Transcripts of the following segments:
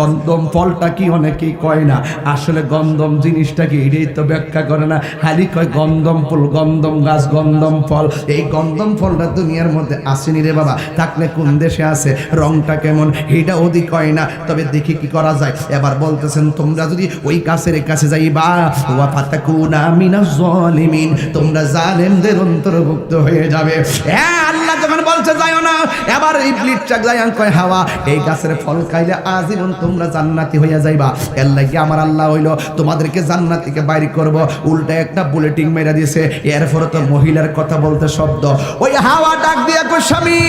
গন্ধম ফলটা কি অনেকেই কয় না, আসলে গন্ধম জিনিসটা কি এটাই তো ব্যাখ্যা করে না, খালি কয় গন্ধম ফুল, গন্ধম গাছ, গন্ধম ফল। এই গন্ধম ফলটা দুনিয়ার মধ্যে আসেনি রে বাবা, থাকলে কোন দেশে আছে, রংটা কেমন এটা অধিক কয় না। তবে দেখি কি করা যায়। এবার বলতেছেন তোমরা যদি ওই গাছের কাছে যাইবা ওয়া ফাতাকুনা মিনাজ জালিমিন, তোমরা জালেমদের অন্তর্ভুক্ত হয়ে যাবে। হ্যাঁ, আল্লাহ যখন বলছে যাইও না, এবার ইবলিস চাক যায় কয় হাওয়া এই গাছের ফল খাইলে আজীবন তোমরা জান্নাতি হইয়া যাইবা। এর লাগি আমার আল্লাহ হইল তোমাদেরকে জান্নাত থেকে বাইর করব। উল্টা একটা বুলেটিন মেরা দিয়েছে। এরপরে তো মহিলার কথা বলতে শব্দ, ওই হাওয়া ডাক দিয়া কই স্বামী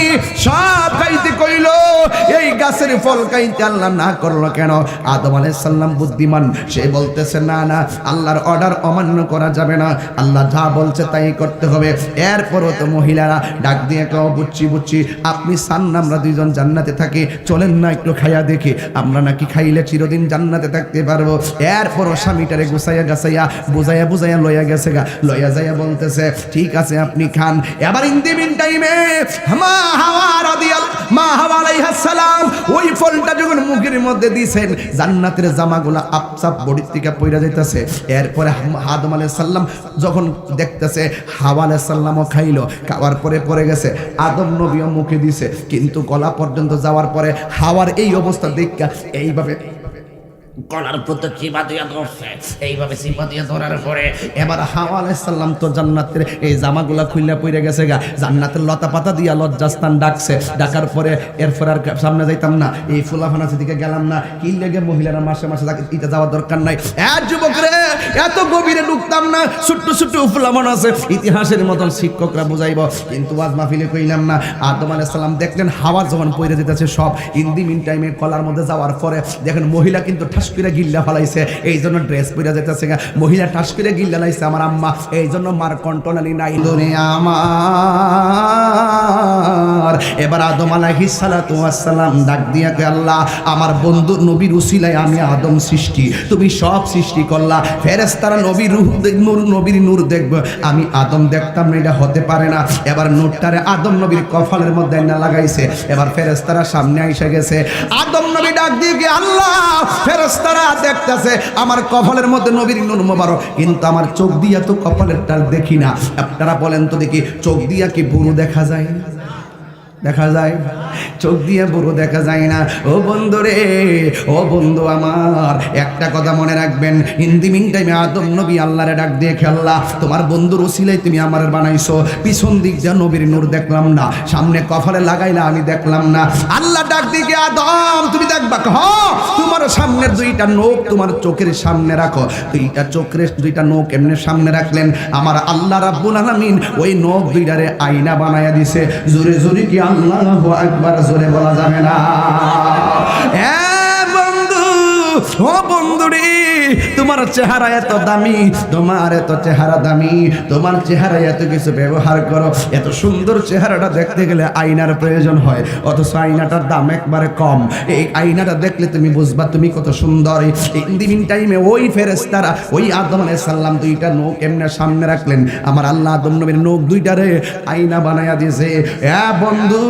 সব খাইতে কইল, এই গাছের ফল খাইতে আল্লাহ না করলো কেন? আদম আলাইহিস সালাম বুদ্ধিমান, সে বলতেছে না না, আল্লাহর অর্ডার অমান্য করা যাবে না, আল্লাহ যা বলছে তাই করতে হবে। এরপরও তো মহিলারা ডাক দিয়ে কেউ বুঝছি বুঝছি, আপনি চান না আমরা দুইজন জান্নাতে থাকি, চলেন না একটু খাইয়া দেখি, আমরা নাকি খাইলে চিরদিন জান্নাতে থাকতে পারবো। এরপরও স্বামীটারে গুছাইয়া গাছাইয়া বুঝাইয়া বুঝাইয়া লইয়া গেছে গা, লইয়া যাইয়া বলতেছে ঠিক আছে আপনি খান। এবার ইন দি মিন টাইমে মা হাওয়া আলাইহিস সালাম ওই ফলটা যখন মুখের মধ্যে দিয়েছেন, জান্নাতের জামাগুলা আপসাপ বডির থেকে পইরা যাইতেছে। এরপরে আদম আলাইহিস সালাম যখন দেখতেছে হাওয়া আলাইহিস সালামও খাইলো, খাওয়ার পরে পড়ে গেছে, আদম নবীও মুখে দিছে, কিন্তু গলা পর্যন্ত যাওয়ার পরে হাওয়ার এই অবস্থা দেখা এইভাবে গলার প্রতি চিপা দিয়া ধরছে, এইভাবে চিপা দিয়া ধরার পরে এবার হাওয়া আলাইহিস সালাম তো জান্নাতের এই জামাগুলা খুইলা পইরা গেছে গা, জান্নাতের লতা পাতা দিয়া লজ্জাস্থান ডাকছে, ডাকার পরে এরপর আর সামনে যাইতাম না, এই ফুলাফানা দিকে গেলাম না, কি লেগে মহিলারা মাসে মাসে এটা যাওয়ার দরকার নাই। যুবক রে, এত গভীরে ঢুকতাম না, ছোট্ট ছোট্ট ফুলাফানা আছে ইতিহাসের মতন শিক্ষকরা বুঝাইব, কিন্তু আজ মাহফিলে কইলাম না। আদম আলাইহিস সালাম দেখলেন হাওয়া যখন পইরা যেতেছে সব, ইন দি মিন টাইমে কলার মধ্যে যাওয়ার পরে দেখেন মহিলা কিন্তু ঠাস করে গিল্লা ফলাইছে, এই জন্য ড্রেস পরে যেতেছে গা, মহিলা ঠাস করে গিল্লা লাইছে আমার আম্মা, এই জন্য মার কন্ট্রোলালি নাই দুনিয়া আমার। এবার আদম আলাইহিস সালাতু ওয়াস সালাম ডাক দিয়া কে আল্লাহ আমার বন্ধু নবীর উসিলায় আমি আদম সৃষ্টি, তুমি সব সৃষ্টি করলা, ফেরেশতারা নবীর রূহ নূর, নবীর নূর দেখবে, আমি আদম দেখতাম না, এটা হতে পারে না। এবার নূরটারে আদম নবীর কপালের মধ্যে না লাগাইছে, এবার ফেরেশতারা সামনে আইসা গেছে, আদম নবী ডাক দিয়ে কে আল্লাহ ফেরেশতারা দেখতেছে আমার কপালের মধ্যে নবীর নূর মোবারক, কিন্তু আমার চোখ দিয়া তো কপালের টাল দেখি না। আপনারা বলেন তো দেখি, চোখ দিয়া কি বুড়ো দেখা যায়? দেখা যায়? চোখ দিয়ে বুড়ো দেখা যায় না। ও বন্ধু রে, ও বন্ধু আমার, একটা কথা মনে রাখবেন, ইন দি মিন টাইমে আদম নবী আল্লাহরে ডাক দিয়ে আল্লাহ তোমার বন্ধুর ওসিলায় তুমি আমার বানাইছো, পিছন দিক দিয়ে নবীর নূর দেখলাম না, সামনে কপালে লাগাইলা আমি দেখলাম না। আল্লাহ ডাক দিয়ে আদম তুমি দেখবা, তোমার সামনের দুইটা নখ তোমার চোখের সামনে রাখো, দুইটা নখ এমনি সামনে রাখলেন, আমার আল্লাহ রাব্বুল আলামিন ওই নখ দুইটারে আয়না বানায়া দিছে। জোরে জোরে কি আল্লাহু আকবার জোরে বলা যাবে না? ও বন্ধু রে, তোমার চেহারা এত দামি, তোমার এত চেহারা দামি, তোমার চেহারা এত কিছু ব্যবহার করো, এত সুন্দর চেহারাটা দেখতে গেলে আয়নার প্রয়োজন হয়, অথচ আয়নাটার দাম একবারে কম। এই আয়নাটা দেখলে তুমি বুঝবা তুমি কত সুন্দর। ইন দি মিন টাইমে ওই ফেরেশতারা ওই আদম আলাইহিস সালাম দুইটা নখ এমনি সামনে রাখলেন, আমার আল্লাহ আদম নবীর নখ দুইটারে আয়না বানায়া দিয়েছে। বন্ধু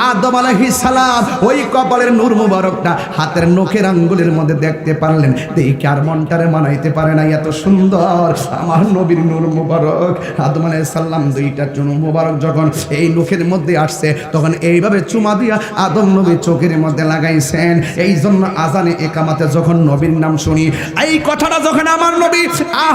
আদম আলাইহিস সালাম ওই কপালের নূর মুবারকটা হাতের নখের আঙ্গুলের মধ্যে দেখতে পারলেন, দেখে আর মনটারে মানাইতে পারে না, এত সুন্দর আমার নবীর নূর মুবারক। আদম আলাইহিস সালাম দুইটা নূর মুবারক যখন এই নখের মধ্যে আসছে, তখন এইভাবে চুমা দিয়া আদম নবী চোখের মধ্যে লাগাইছেন। এই জন্য আজানে একামাতে যখন নবীর নাম শুনি, এই কথাটা যখন আমার নবী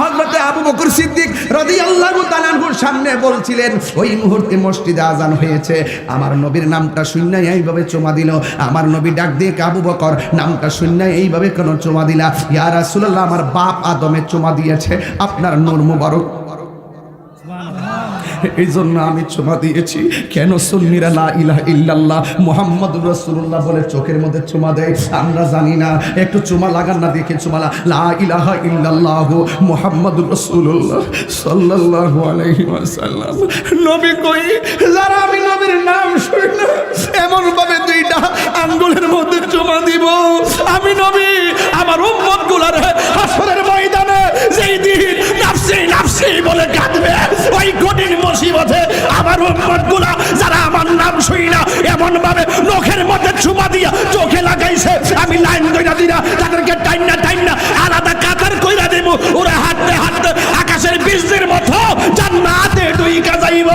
হযরতে আবু বকর সিদ্দিক রাদিয়াল্লাহু তাআলা আনহুর সামনে বলছিলেন, ওই মুহূর্তে মসজিদে আজান হয়েছে, আমার নবীর নামটা শুনে এইভাবে চুমা দিল। আমার নবী ডাক দিয়ে আবু বকর নামটা শুনে এইভাবে কেন চুমা দিলা? ইয়া রাসূলুল্লাহ, আমার বাপ আদমে চুমা দিয়েছে আপনার নূর মুবারক, এই জন্য আমি চুমা দিয়েছি। কেন সুন্নিরা লা ইলাহা ইল্লাল্লাহ মুহাম্মাদুর রাসূলুল্লাহ বলে চোখের মধ্যে চুমা দেয়? আমরা জানি না, একটু চুমা লাগান না, দেখে চুমা লা ইলাহা ইল্লাল্লাহ মুহাম্মাদুর রাসূলুল্লাহ সাল্লাল্লাহু আলাইহি ওয়াসাল্লাম। নবী কই, যারা আমি নবীর নাম শুনি না এমন ভাবে দুইটা আঙ্গুলের মধ্যে চুমা দিব, আমি নবী আমার উম্মতগুলার হাসরের ময়দানে যেই দিন নাফসি নাফসি বলে কাঁদবে, ওই কঠিন মুসিবতে আমার উম্মতগুলা যারা আমার নাম শুনি না এমন ভাবে নখের মধ্যে চুমা দিয়া চোখে লাগাইছে, আমি লাইন কইরা দিনা তাদেরকে টাইনা টাইনা আলাদা কাতার কইরা দেব, ওরা হাঁটতে হাঁটতে আকাশের বীজের মতো জান্নাতে ঢুইকা যাইব।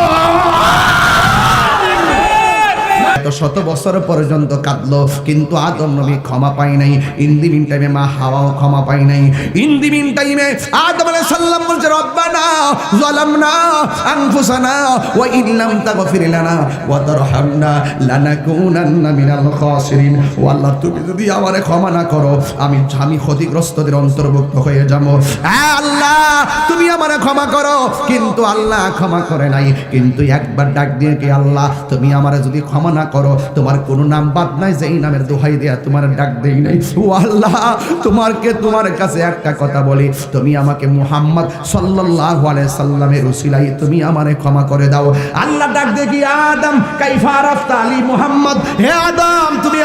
শত বছর পর্যন্ত কাঁদলো, কিন্তু আদম নবী ক্ষমা পাই নাই। ইন দি মিন টাইমে মা হাওয়াও ক্ষমা পাই নাই। ইন দি মিন টাইমে আদম আলাইহিস সালাম বলছে, রব্বানা যালামনা আনফুসানা ওয়া ইন লাম তাগফির লানা ওয়া তারহামনা লানাকুনান্না মিনাল খাসিরিন। ও আল্লাহ, তুমি যদি আমারে ক্ষমা না করো আমি ক্ষতিগ্রস্তদের অন্তর্ভুক্ত হয়ে যাব। আল্লাহ তুমি আমারে ক্ষমা করো। কিন্তু আল্লাহ ক্ষমা করে নাই। কিন্তু একবার ডাক দিয়ে কি, আল্লাহ তুমি আমারে যদি ক্ষমা না করো, তোমার কোনো নাম বাদ নাই যেই নামের দোহাই দেয়া তোমার ডাক দেই নাই। ও আল্লাহ, তোমার কাছে একটা কথা বলি, তুমি আমাকে মুহাম্মদ সাল্লাল্লাহু আলাইহি সাল্লামের উসিলাই তুমি আমারে ক্ষমা করে দাও। আল্লাহ ডাক দিয়ে কি, আদম কাইফা আরাফতা আলী মুহাম্মদ, হে আদম তুমি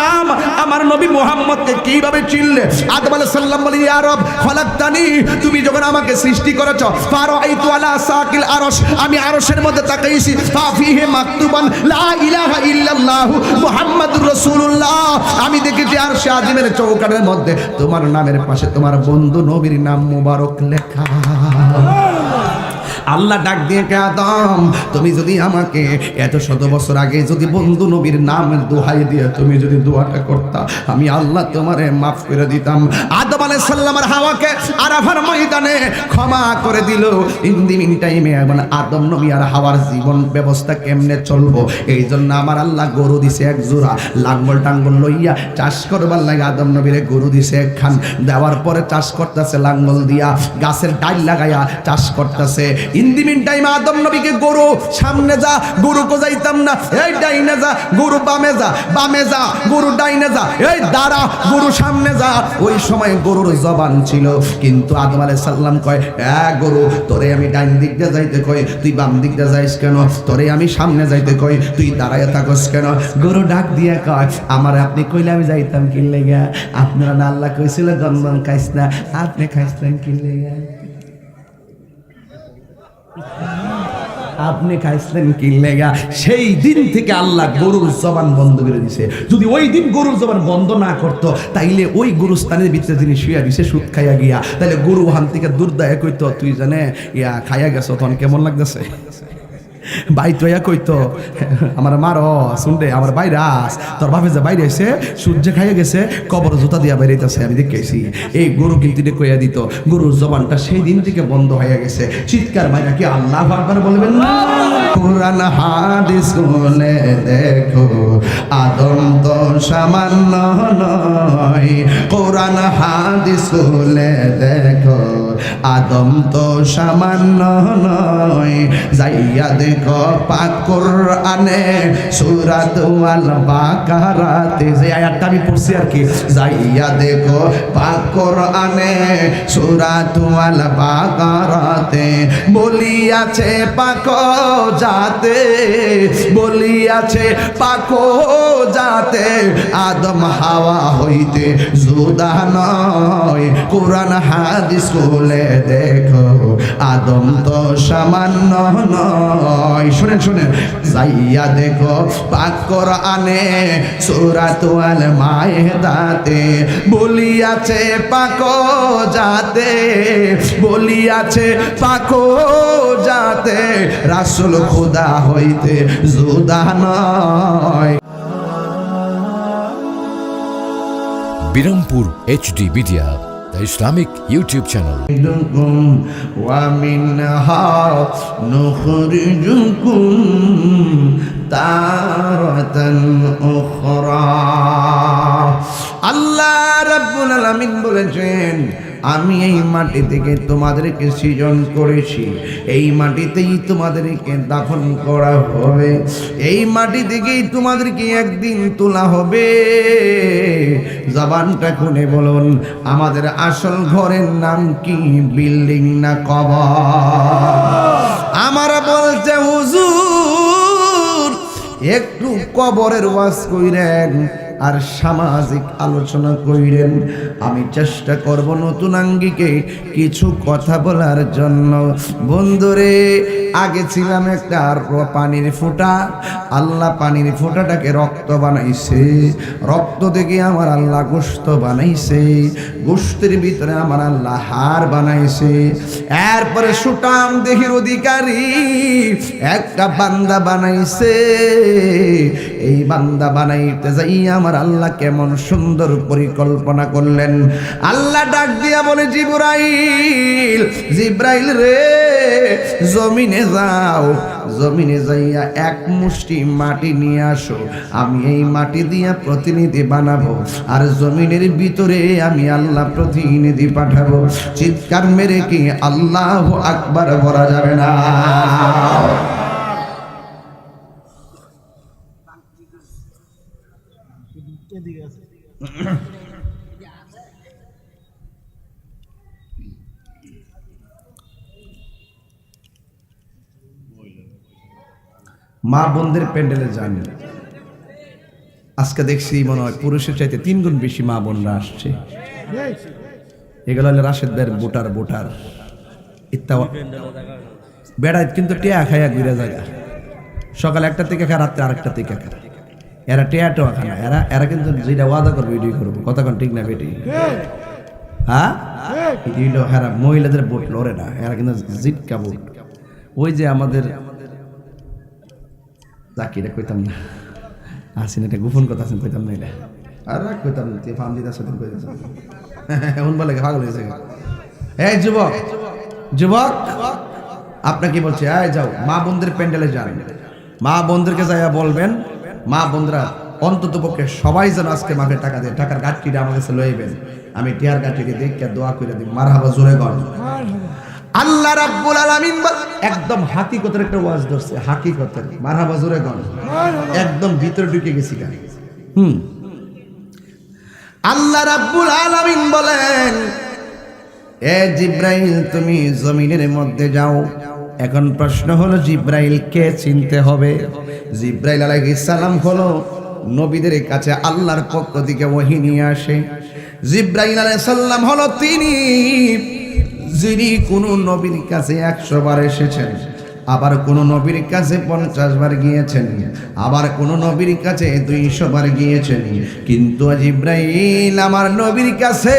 আমার নবী মুহাম্মদকে কিভাবে চিনলে? আদম আলাইহিস সালাম বলে, ইয়া রব খলাকতানি, তুমি যখন আমাকে সৃষ্টি করেছো, ফারাইতু আলা সাকিল আরশ, আমি আরশের মধ্যে তাকাইছি, ফাফিহি মাকতুবান লা ইলাহা ইল্লাল্লাহ মুহাম্মাদুর রাসূলুল্লাহ, আমি দেখেছি আরশে আজিমের চৌকাঠের মধ্যে তোমার নামের পাশে তোমার বন্ধু নবীর নাম মুবারক লেখা। আল্লাহ ডাক দিয়ে কে, আদম তুমি যদি আমাকে এত শত বছর আগে যদি বন্ধু নবীর নামের দোহাই দিয়ে তুমি যদি দোয়াটা করতা, আমি আল্লাহ তোমারে মাফ করে দিতাম। আদম আলাইহিস সালামের হাওয়াকে আরাফার ময়দানে ক্ষমা করে দিল। ইন দি মিন টাইমে এখন আদম নবী আর হাওয়ার জীবন ব্যবস্থা কেমনে চলবো, এই জন্য আমার আল্লাহ গরু দিছে এক জোড়া, লাঙ্গল টাঙ্গল লইয়া চাষ করবার লাগে আদম নবীরে গরু দিছে একখান, দেওয়ার পরে চাষ করতেছে লাঙ্গল দিয়া, গাছের ডাল লাগাইয়া চাষ করতেছে। ইন দি মিন টাইম আদম নবীকে গরু সামনে যা, গরু কো যাইতাম না, এই ডাইনে যা, গরু বামে যা, বামে যা, গরু ডাইনে যা, এই দাঁড়া, গরু সামনে যা। ওই সময় গরুর জবান ছিল, কিন্তু আদম আলাইহিস সালাম কয়, গরু তোরে আমি ডাইন দিক দিয়ে যাইতে কই, তুই বাম দিক দিয়ে যাইস কেন? তোরে আমি সামনে যাইতে কই, তুই দাঁড়ায় থাকস কেন? গরু ডাক দিয়ে কয়, আমারে আপনি কইলে আমি যাইতাম কি লাগা? আপনারা না আল্লাহ কইছিল গন্ধম খাইস না, আপনি খাইছিলেন কি লাগা? আপনি খাইছিলেন কি লেগা? সেই দিন থেকে আল্লাহ গরুর জবান বন্ধ করে দিছে। যদি ওই দিন গরুর জবান বন্ধ না করতো, তাইলে ওই গরুস্থানের ভিতরে যিনি শুয়া দিছে সুদ খাইয়া গিয়া, তাইলে গরু ওখান থেকে দূর দায়া কইতো, তুই জানে ইয়া খাইয়া গেছো, তখন কেমন লাগতেছে? বাইতয়া কইতো, আমার মারো শুনতে আমার বাইরাস, তোর বাপে যে বাইরে এসে সূর্য খাইয়া গেছে, কবর জুতা দিয়া বেরিয়েছে, আমি দেখেছি। এই গরু কিন্তু কইয়া দিত, গরুর জবানটা সেই দিন থেকে বন্ধ হয়ে গেছে। চিৎকার মাইরা কি আল্লাহু আকবার বলবেন না? কুরআন হাদিস শুনে দেখো, আদম তো সামান্য নয়। কুরআন হাদিস শুনে দেখো, আদম তো সামান্য নয়। যাইয়া দেখো পাক কোরআনে সূরাত আল বাকারাতে, যে আয়াতটা আমি পড়ছি আর কি, যাইয়া দেখো পাক কোরআনে সূরাত আল বাকারাতে বলিয়াছে পাক যাতে, বলিয়াছে পাক যাতে আদম হাওয়া হইতে জুদা নয়। কোরআন হাদিস খুলে দেখো, আদম তো সামান্য নয়। শুনেন শুনেন, যাইয়া দেখো পাক কোরআনে সূরাত আল মায়েদাতে বলিয়াছে পাক যাতে, বলিয়াছে পাক যাতে রাসূল খোদা হইতে জুদা নয়। Birampur HD media, the Islamic YouTube channel. ومنها نخرجكم تارة أخرى। আল্লাহ রাব্বুল আলামিন বলেছেন, আমি এই মাটি থেকে তোমাদেরকে সৃজন করেছি, এই মাটিতেই তোমাদেরকে দাফন করা হবে, এই মাটি থেকেই তোমাদেরকে একদিন তোলা হবে। জবানটা খুলে বলুন, আমাদের আসল ঘরের নাম কি? বিল্ডিং না কবর? আমারা বলছে হুজুর একটু কবরের ওয়াজ কইরেন, আর সামাজিক আলোচনা কইরেন। আমি চেষ্টা করব নতুন আঙ্গিকে কিছু কথা বলার জন্য। বন্ধুরে, আগে ছিলাম একটা পানির ফোঁটা, আল্লাহ পানির ফোঁটাটাকে রক্ত বানাইছে, রক্ত থেকে আমার আল্লাহ গোশত বানাইছে, গোশতের ভিতরে আমার আল্লাহ হাড় বানাইছে। এরপরে সুটাম দেহির অধিকারী একটা বান্দা বানাইছে। এই বান্দা বানাইতে যাই আমার আল্লাহ কেমন সুন্দর পরিকল্পনা করলেন। আল্লাহ ডাক দিয়া বলে, জিবরাইল, জিবরাইল রে, জমিনে যাও, জমিনে যাইয়া এক মুষ্টি মাটি নিয়ে আসো, আমি এই মাটি দিয়া প্রতিনিধি বানাবো, আর জমিনের ভিতরে আমি আল্লাহ প্রতিনিধি পাঠাবো। চিৎকার মেরে কি আল্লাহু আকবার বলা যাবে না? মা বোনদের প্যান্ডেলে যান। আজকে দেখছি মনে হয় পুরুষের চাইতে 3 গুণ বেশি মা বোনরা আসছে। এগুলো হলে রাশেদ ভাইয়ের বোটার ইত্তা বেড়ায়, কিন্তু টিয়া খাইয়া ঘুরে জায়গা, সকালে একটা থেকে খা, রাত্রে আরেকটা থেকে খা। এরা টিয়া টোয়া খানা, এরা কিন্তু যেটা ওয়াদা করবে এটাই করবো। কথা কোন ঠিক না বেটি? হ্যাঁ, এরা মহিলাদের বোট লড়ে না, এরা কিন্তু জিটকা বোট। ওই যে আমাদের জাকিরা কইতাম না, আসেন এটা গোপন কথা আছেন, কইতাম না এটা, আর কইতাম না, তুই ফার্ম দিতে আসেন কইতাম এমন বলে পাগল হয়েছে। এই যুবক, যুবক আপনাকে কি বলছে, এই যাও মা বোনদের প্যান্ডেলে যান, মা বোনদেরকে যাইয়া বলবেন, মা বোনরা অন্তত পক্ষে সবাই যেন আজকে মাকে টাকা দেয়, টাকার গাঁটটিটা আমার কাছে লইবেন, আমি টিয়ার গাঁটটিকে দেখে দোয়া করে দিই। মারহাবা, জোরে গণ। আল্লাহ রাব্বুল আলামিন একদম হাকিকতের একটা ওয়াজ ধরছে, হাকিকতের। মারহাবা, জোরে গণ। একদম ভিতরে ঢুকে গেছি গান। আল্লাহ রাব্বুল আলামিন বলেন, এ জিব্রাইল তুমি জমিনের মধ্যে যাও। এখন প্রশ্ন হলো, জিব্রাইল কে চিনতে হবে? জিব্রাইল আলাইহিস সালাম হলো নবীদের কাছে আল্লাহর পক্ষ থেকে ওহী নিয়ে আসে। জিব্রাইল আলাইহিস সালাম হলো তিনি যিনি কোন নবীর কাছে 100 বার এসেছেন, আবার কোন নবীর কাছে 50 বার গিয়েছেন, আবার কোন নবীর কাছে 200 বার গিয়েছেন। কিন্তু জিব্রাইল আমার নবীর কাছে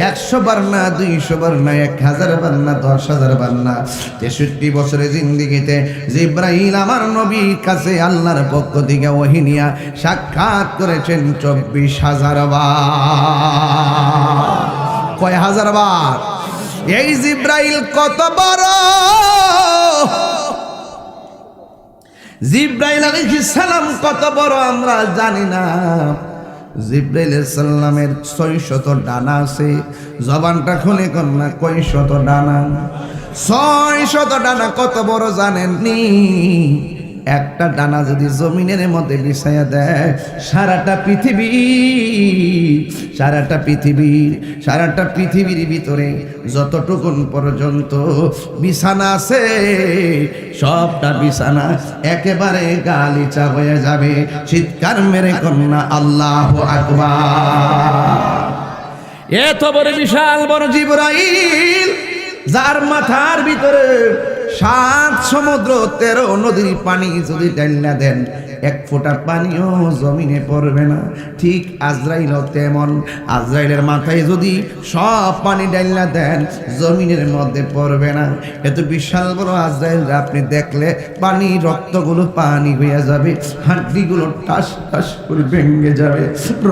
100 বার না, 200 বার না, 1000 বার না, 10,000 বার না, 63 বছরের জিন্দেগিতে জিব্রাইল আমার নবীর কাছে আল্লাহর পক্ষ থেকে ওহী নিয়া সাক্ষাৎ করেছেন 24,000 বার। কয় হাজার বার? এই জিব্রাইল কত বড়! জিব্রাইল আলাইহিস সালাম কত বড় আমরা জানি না। জিব্রাইল আলাইহিস সালামের 600 ডানা আছে। জবানটা খুলে কোন না, কয় শত ডানা? 600 ডানা। কত বড় জানেননি? একটা ডানা যদি জমিনের মধ্যে বিছায়া দেয়, সারাটা পৃথিবীর ভিতরে যতটুকুন পর্যন্ত বিছানা আছে, সবটা বিছানা একেবারে গালিচা হয়ে যাবে। চিৎকার মেরে কন্যা আল্লাহু আকবার। এত বড় বিশাল বড় জিবরাইল, যার মাথার ভিতরে 7 সমুদ্র 13 নদীর পানি যদি ঢেলে দেন, 1 ফোঁটা পানিও জমিনে পড়বে না। ঠিক আজরাইল তেমন। আজরাইলের মাথায় যদি সব পানি ঢেলে দেন, জমিনের মধ্যে পড়বে না। এত বিশাল বড় আজরাইল আপনি দেখলে পানি, রক্তগুলো পানি হয়ে যাবে, হাড্ডিগুলো টাস টাস করে ভেঙে যাবে,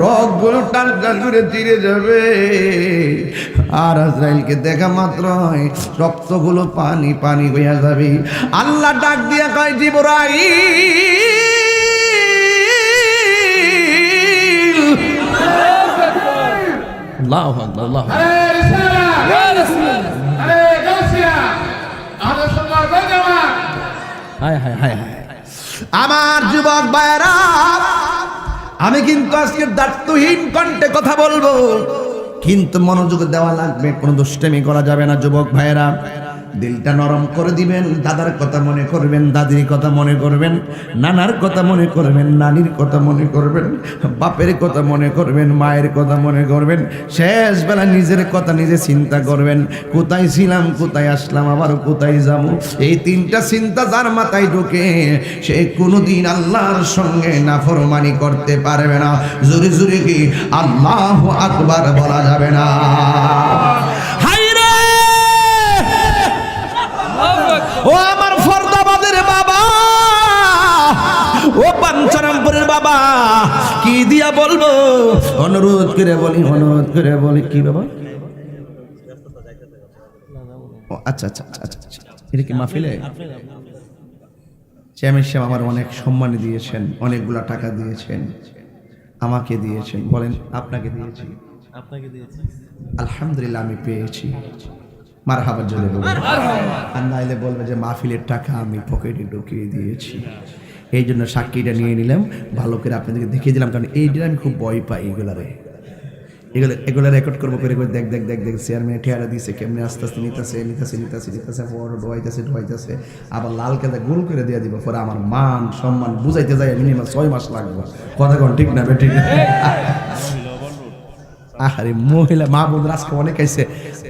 রগগুলো টান টান করে চিরে যাবে। আর আজরাইলকে দেখা মাত্র রক্তগুলো পানি পানি হয়ে যাবে। আল্লাহ ডাক দিয়া কয়, জিবরাইল, আল্লাহু আকবার, আল্লাহু আকবার। আমার যুবক ভাইরা, আমি কিন্তু আজকে দায়িত্বহীন কণ্ঠে কথা বলবো, কিন্তু মনোযোগ দেওয়া লাগবে, কোনো দুষ্টামি করা যাবে না। যুবক ভাইরা, দিলটা নরম করে দিবেন। দাদার কথা মনে করবেন, দাদির কথা মনে করবেন, নানার কথা মনে করবেন, নানির কথা মনে করবেন, বাপের কথা মনে করবেন, মায়ের কথা মনে করবেন। শেষ বেলা নিজের কথা নিজে চিন্তা করবেন, কোথায় ছিলাম, কোথায় আসলাম, আবার কোথায় যাব। এই তিনটা চিন্তা যার মাথায় ঢোকে সে কোনোদিন আল্লাহর সঙ্গে নাফরমানি করতে পারবে না। জোরে জোরে কি আল্লাহু আকবার বলা যাবে না? হায়রে ও আমার ফরদাবাদের বাবা, ও পাঞ্চারামপুরের বাবা, কি দিয়া বলবো? অনুরোধ করে বলি, অনুরোধ করে বলি। কি বাবা? ও আচ্ছা আচ্ছা আচ্ছা আচ্ছা, এটা কি মাহফিলে? চেয়ারম্যান সাহেব আমার অনেক সম্মান দিয়েছেন, অনেকগুলা টাকা দিয়েছেন, আমাকে দিয়েছেন। বলেন আপনাকে দিয়েছি? আপনাকে দিয়েছি। আলহামদুলিল্লাহ আমি পেয়েছি। মারহাবা জোরে বলবেন। আর নাইলে বলবে যে মাহফিলের টাকা আমি পকেটে ঢুকিয়ে দিয়েছি। এই জন্য সাক্ষীটা নিয়ে নিলাম, ভালো করে আপনাদেরকে দেখিয়ে দিলাম, কারণ এই দিন আমি খুব ভয় পাই এগুলারে। এগুলো রেকর্ড করবো করে করে দেখ দেখ দেখ দেখ চেয়ারম্যান ঠেয়ারা দিয়েছে কেমনি আস্তে আস্তে নিতেছে পর ঢোয়াইতেছে, আবার লাল কেদা গোল করে দিয়ে দিব, পরে আমার মান সম্মান বুঝাইতে যায় মিনিমাম 6 মাস লাগবে। কথা কোন ঠিক না? ঠিক না? আরে মহিলা মা বোনরা আজকে অনেক আইছে,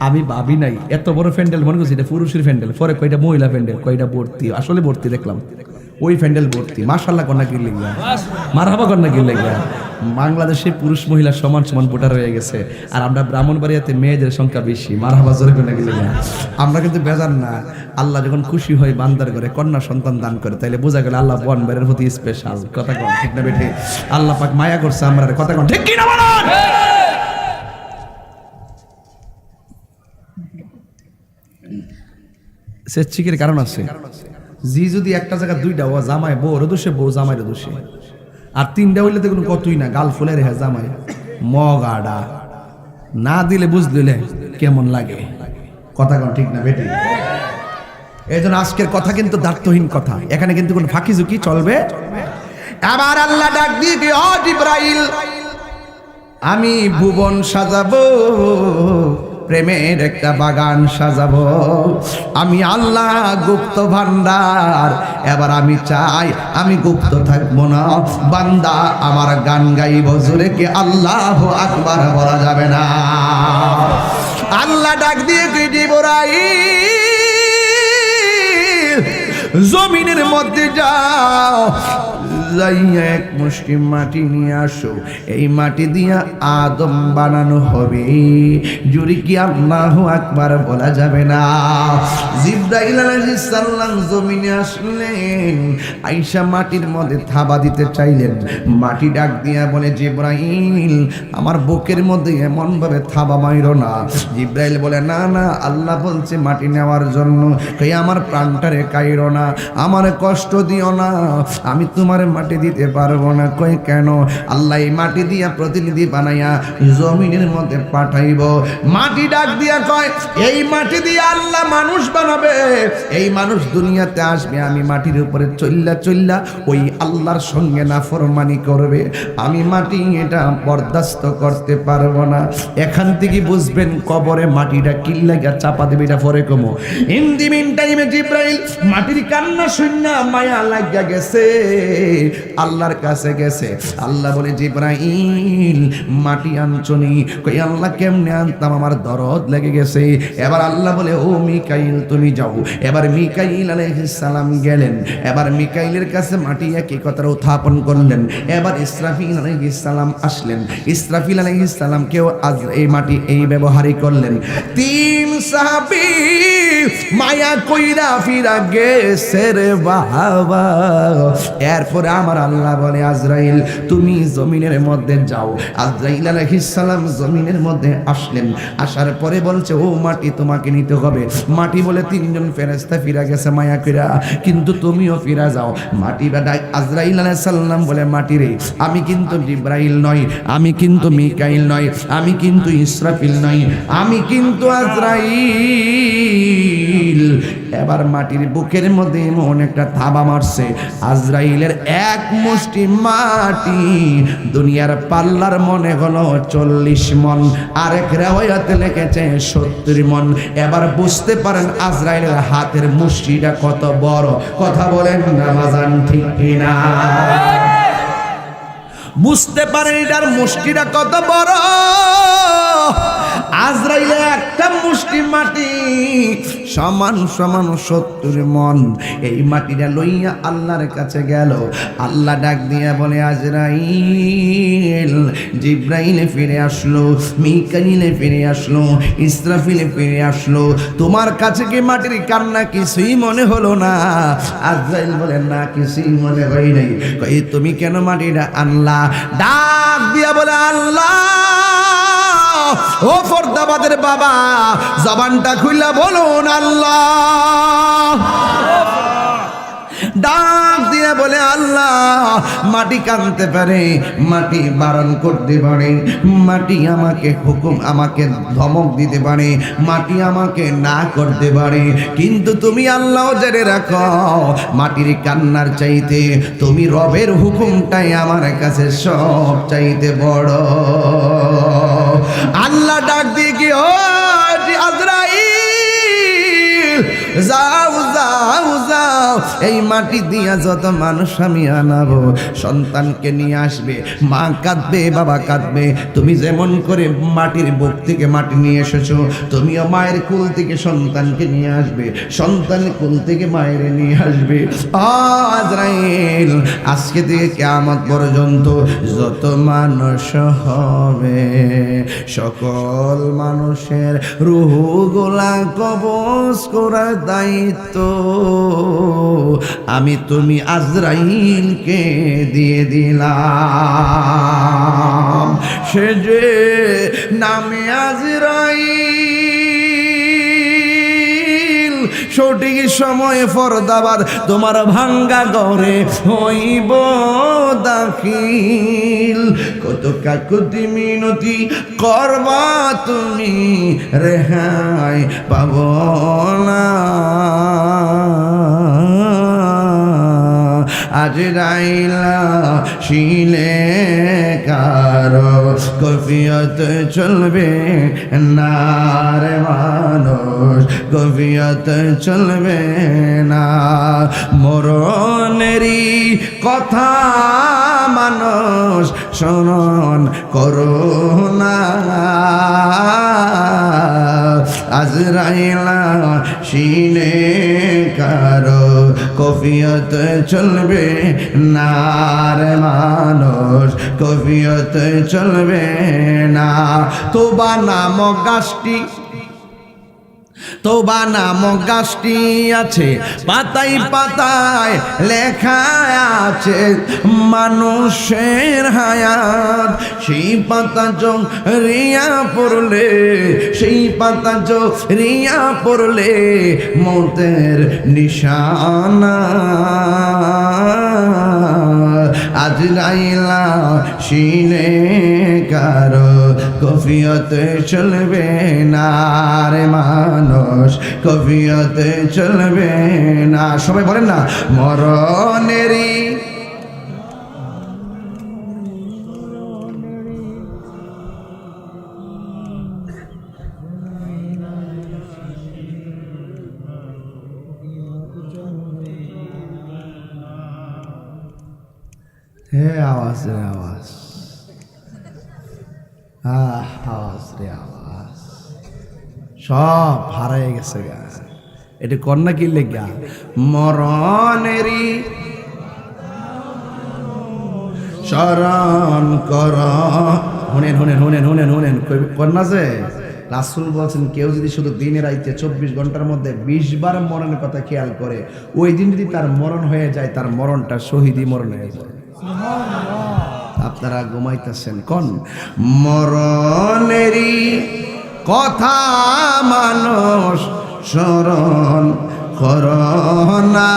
আমি ভাবি নাই এত বড় প্যান্ডেল, মনে করছি এটা পুরুষের প্যান্ডেল, পরে কয়টা মহিলা প্যান্ডেল, কয়টা ভর্তি, আসলে ভর্তি দেখলাম, ওই প্যান্ডেল ভর্তি। মাশাআল্লাহ কন্যা কি লেগিয়া, মারহাবা কন্যা কি লেগিয়া। বাংলাদেশে পুরুষ মহিলা সমান সমান ভোটার হয়ে গেছে, আর আমরা ব্রাহ্মণবাড়িয়াতে মেয়েদের সংখ্যা বেশি। মারহাবা জোরে কন্যা কি লেগিয়া। আমরা কিন্তু বেজার না, আল্লাহ যখন খুশি হয় বান্দার করে কন্যা সন্তান দান করে, তাইলে বোঝা গেল আল্লাহ বোন বেরের প্রতি স্পেশাল। কথা কন ঠিক না বেঠে? আল্লাহ পাক মায়া করছে আমরা, কথা কন ঠিক কি না বলেন? সে চিকের কারণ আছে, জি যদি একটা জায়গা দুইটা ও জামাই বউর দোষে, বউ জামাইয়ের দোষে, আর তিনটা হইলে তো কোনো কতই না, গাল ফুলে রেখে জামাই মগাডা না দিলে বুঝলে কেমন লাগে। কথা কোন ঠিক না বেটি? এই জন্য আজকের কথা কিন্তু দার্থহীন কথা, এখানে কিন্তু কোনো ফাঁকি ঝুঁকি চলবে। আবার আল্লাহ ডাক দিয়ে কি, ও জিবরাইল, আমি ভুবন সাজাবো, প্রেমের একটা বাগান সাজাবো, আমি আল্লাহ গুপ্ত ভান্ডার। এবার আমি চাই আমি গুপ্ত থাকবো না, বান্দা আমার গান গাইব। জোরে কি আল্লাহু আকবার বলা যাবে না? আল্লাহ ডাক দিয়ে কি, জিবরাইল জমিনের মধ্যে যাও, যাইয়া এক মুষ্টি মাটি নিয়ে আসো, এই মাটি দিয়া আদম বানানো হবে। জুরি কি আল্লাহু আকবার বলা যাবে না? জিবরাইল আলাইহিস সালাম জমিনে আসলেন, আয়েশা মাটির মধ্যে থাবা দিতে চাইলেন। মাটি ডাক দিয়া বলে, জিবরাইল আমার বুকের মধ্যে এমন ভাবে থাবা মাইরো না। জিবরাইল বলে, না না, আল্লাহ বলছে মাটি নেওয়ার জন্য, কই আমার প্রাণটারে কাইরো না, আমার কষ্ট দিও না, আমি তোমার মাটি দিতে পারবো না। কই কেন? আল্লাহ এই মাটি দিয়া প্রতিনিধি বানাইয়া জমিনের মধ্যে পাঠাইব। মাটি ডাক দিয়া কয়, এই মাটি দিয়ে আল্লাহ মানুষ বানাবে, এই মানুষ দুনিয়াতে আসবে, আমি মাটির উপরে চল্লা চল্লা ওই আল্লাহর সঙ্গে নাফরমানি করবে, আমি মাটি এটা বরদাস্ত করতে পারবো না। এখান থেকে বুঝবেন কবরে মাটিটা কি লাগা চাপা দেবে, এটা পরে কমো। ইন দি মিন টাইমে জিবরাইল মাটির কান্না শুননা মায়া লাগা গেছে, আল্লাহর কাছে গেছে। আল্লাহ বলে, জিবরাইল মাটি আনছনি? কই আল্লাহ কেমনে আনতাম, আমার দরদ লেগে গেছে। এবার আল্লাহ বলে, ও মিকাইল তুমি যাও। এবার মিকাইল আলাইহিস সালাম গেলেন, এবার মিকাইলের কাছে মাটি একই কথা উত্থাপন করলেন। এবার ইসরাফিল আলাইহিস সালাম আসলেন, ইসরাফিল আলাইহিস সালাম কেউ আজ এই মাটি এই ব্যবহারই করলেন। 3 সাহাবী মায়া কইরা ফিরা গেছে রে বাবা। এরপরে আমার আল্লাহ বলে, আজরাইল তুমি জমিনের মধ্যে যাও। আজরাইল আলাইহিস সালাম জমিনের মধ্যে আসলেন, আসার পরে বলছে, ও মাটি তোমাকে নিতে হবে। মাটি বলে, 3 জন ফেরেশতা ফিরা গেছে মায়া কইরা, কিন্তু তুমিও ফিরা যাও। মাটি বাদাই আজরাইল আলাইহিস সালাম বলে, মাটি রে আমি কিন্তু জিবরাইল নই, আমি কিন্তু মিকাইল নই, আমি কিন্তু ইসরাফিল নই, আমি কিন্তু আজরাইল। এবার মাটির বুকের মধ্যে এমন একটা থাবা মারছে, আজরাইলের এক মুষ্টি মাটি দুনিয়ার পাল্লার মনে হলো 40 মন, আরেক রেওয়ায়াতে লিখেছে 70 মন। এবার বুঝতে পারেন আজরাইলের হাতের মুষ্টিটা কত বড়। কথা বলেন না বাজান, ঠিক কিনা? বুঝতে পারেন এটার মুষ্টিটা কত বড়। আজরাইলের একটা মুষ্টি মাটি সমান সমান 70 মন। এই মাটিটা লইয়া আল্লাহর কাছে গেল। আল্লাহ ডাক দিয়া বলে, আজরাইল। জিব্রাইলে ফিরে আসলো, মিকাইলে ফিরে আসলো, ইসরাফিলে ফিরে আসলো। তোমার কাছে কি মাটির কান্না কিছুই মনে হলো না? আজরাইল বলে, না, কিছুই মনে হয় নাই। কই তুমি কেন মাটিটা আনলা? ডাক দিয়া বলে, আল্লাহ, ও ফরদাবাদের বাবা, জবানটা খুইলা বলুন আল্লাহ। ডাক দিয়ে বলে, আল্লাহ, মাটি কাঁদতে পারে, মাটি বারণ করতে পারে, মাটি আমাকে হুকুম, আমাকে ধমক দিতে পারে, মাটি আমাকে না করতে পারে, কিন্তু তুমি আল্লাহ জেনে রাখো, মাটির কান্নার চাইতে তুমি রবের হুকুমটাই আমার কাছে সব চাইতে বড়। আল্লাহ ডাক দিয়ে কি, ও আজরাইল, যাও যাও যাও, এই মাটি দিয়া যত মানুষ আমি আনাবো, সন্তানকে নিয়ে আসবে, মা কাঁদবে, বাবা কাঁদবে, তুমি যেমন করে মাটির বুক থেকে মাটি নিয়ে এসেছো, তুমিও মায়ের কুল থেকে সন্তানকে নিয়ে আসবে, সন্তানের কুল থেকে মায়ের নিয়ে আসবে। আজরাইল, আজকে থেকে কিয়ামত পর্যন্ত যত মানুষ হবে, সকল মানুষের রূহগুলা কবজ করার দায়িত্ব আমি তুমি আজরাইলকে দিয়ে দিলাম। সে যে নামে আজরাইল, সঠিক সময়ে ফরদাবাদ তোমার ভাঙ্গা ঘরে হইব দাখিল। কত কাকুতি মিনতি করবা তুমি, রেহাই পাব না। আজরাইলা শিলে কারো কফিয়ত চলবে না রে মানুষ, কফিয়ত চলবে না। মরণেরই কথা মানুষ স্মরণ করো না। আজরাইলা শিলে কারো কফিয়ত চলবে না রে মানুষ, কফিয়ত চলবে না। তোবা নামক গাছটি, তোবা নামক গাছটি আছে, পাতায় পাতায় লেখা আছে মানুষের হায়াত। সেই পাতা রিয়া পড়লে, সেই পাতা রিয়া পড়লে মৌতের নিশানা। আজরাইলা শিনে কারো কফিয়ত চলবে না রে মানুষ, কফিয়ত চলবে না। সবাই বলেন না, মরণেরই হে আওয়াজ রে আওয়াজ, আওয়াজ রে আওয়াজ, সব হারাই গেছে গা। এটা কন্যা কি লেগা? মরণেরই স্মরণ কর। হুনেন হুনেন হুনেন হুনেন হুনেন, কন্যা যে রাসূল বলছেন, কেউ যদি শুধু দিনের রাইতে 24 ঘন্টার মধ্যে 20 বার মরণের কথা খেয়াল করে, ওই দিন যদি তার মরণ হয়ে যায়, তার মরণটা শহীদি মরণ হয়ে যায়। আপনারা ঘুমাইতেছেন কোন? মরণেরই কথা মানুষ স্মরণ করোনা।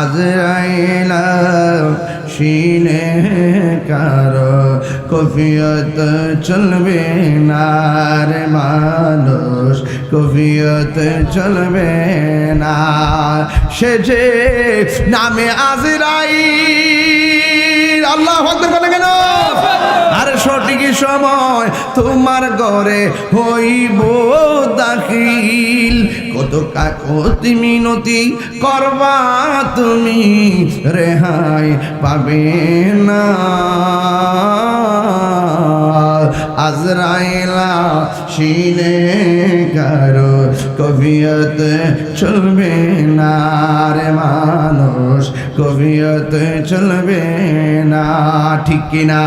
আজরাইল শিনে কারো কফিয়ত চলবে না রে মানুষ, কফিয়ত চলবে না। সে যে নামে আজরাইল, আল্লাহু আকবার বলে কেন? আর সঠিক সময় তোমার ঘরে হইব দাখিল। কত কাকতি মিনতি করবা তুমি, রেহাই পাবে না। আজরাইলা সিনে কারো কফিয়ত চলবে না রে মানুষ, কফিয়ত চলবে না। ঠিক কিনা?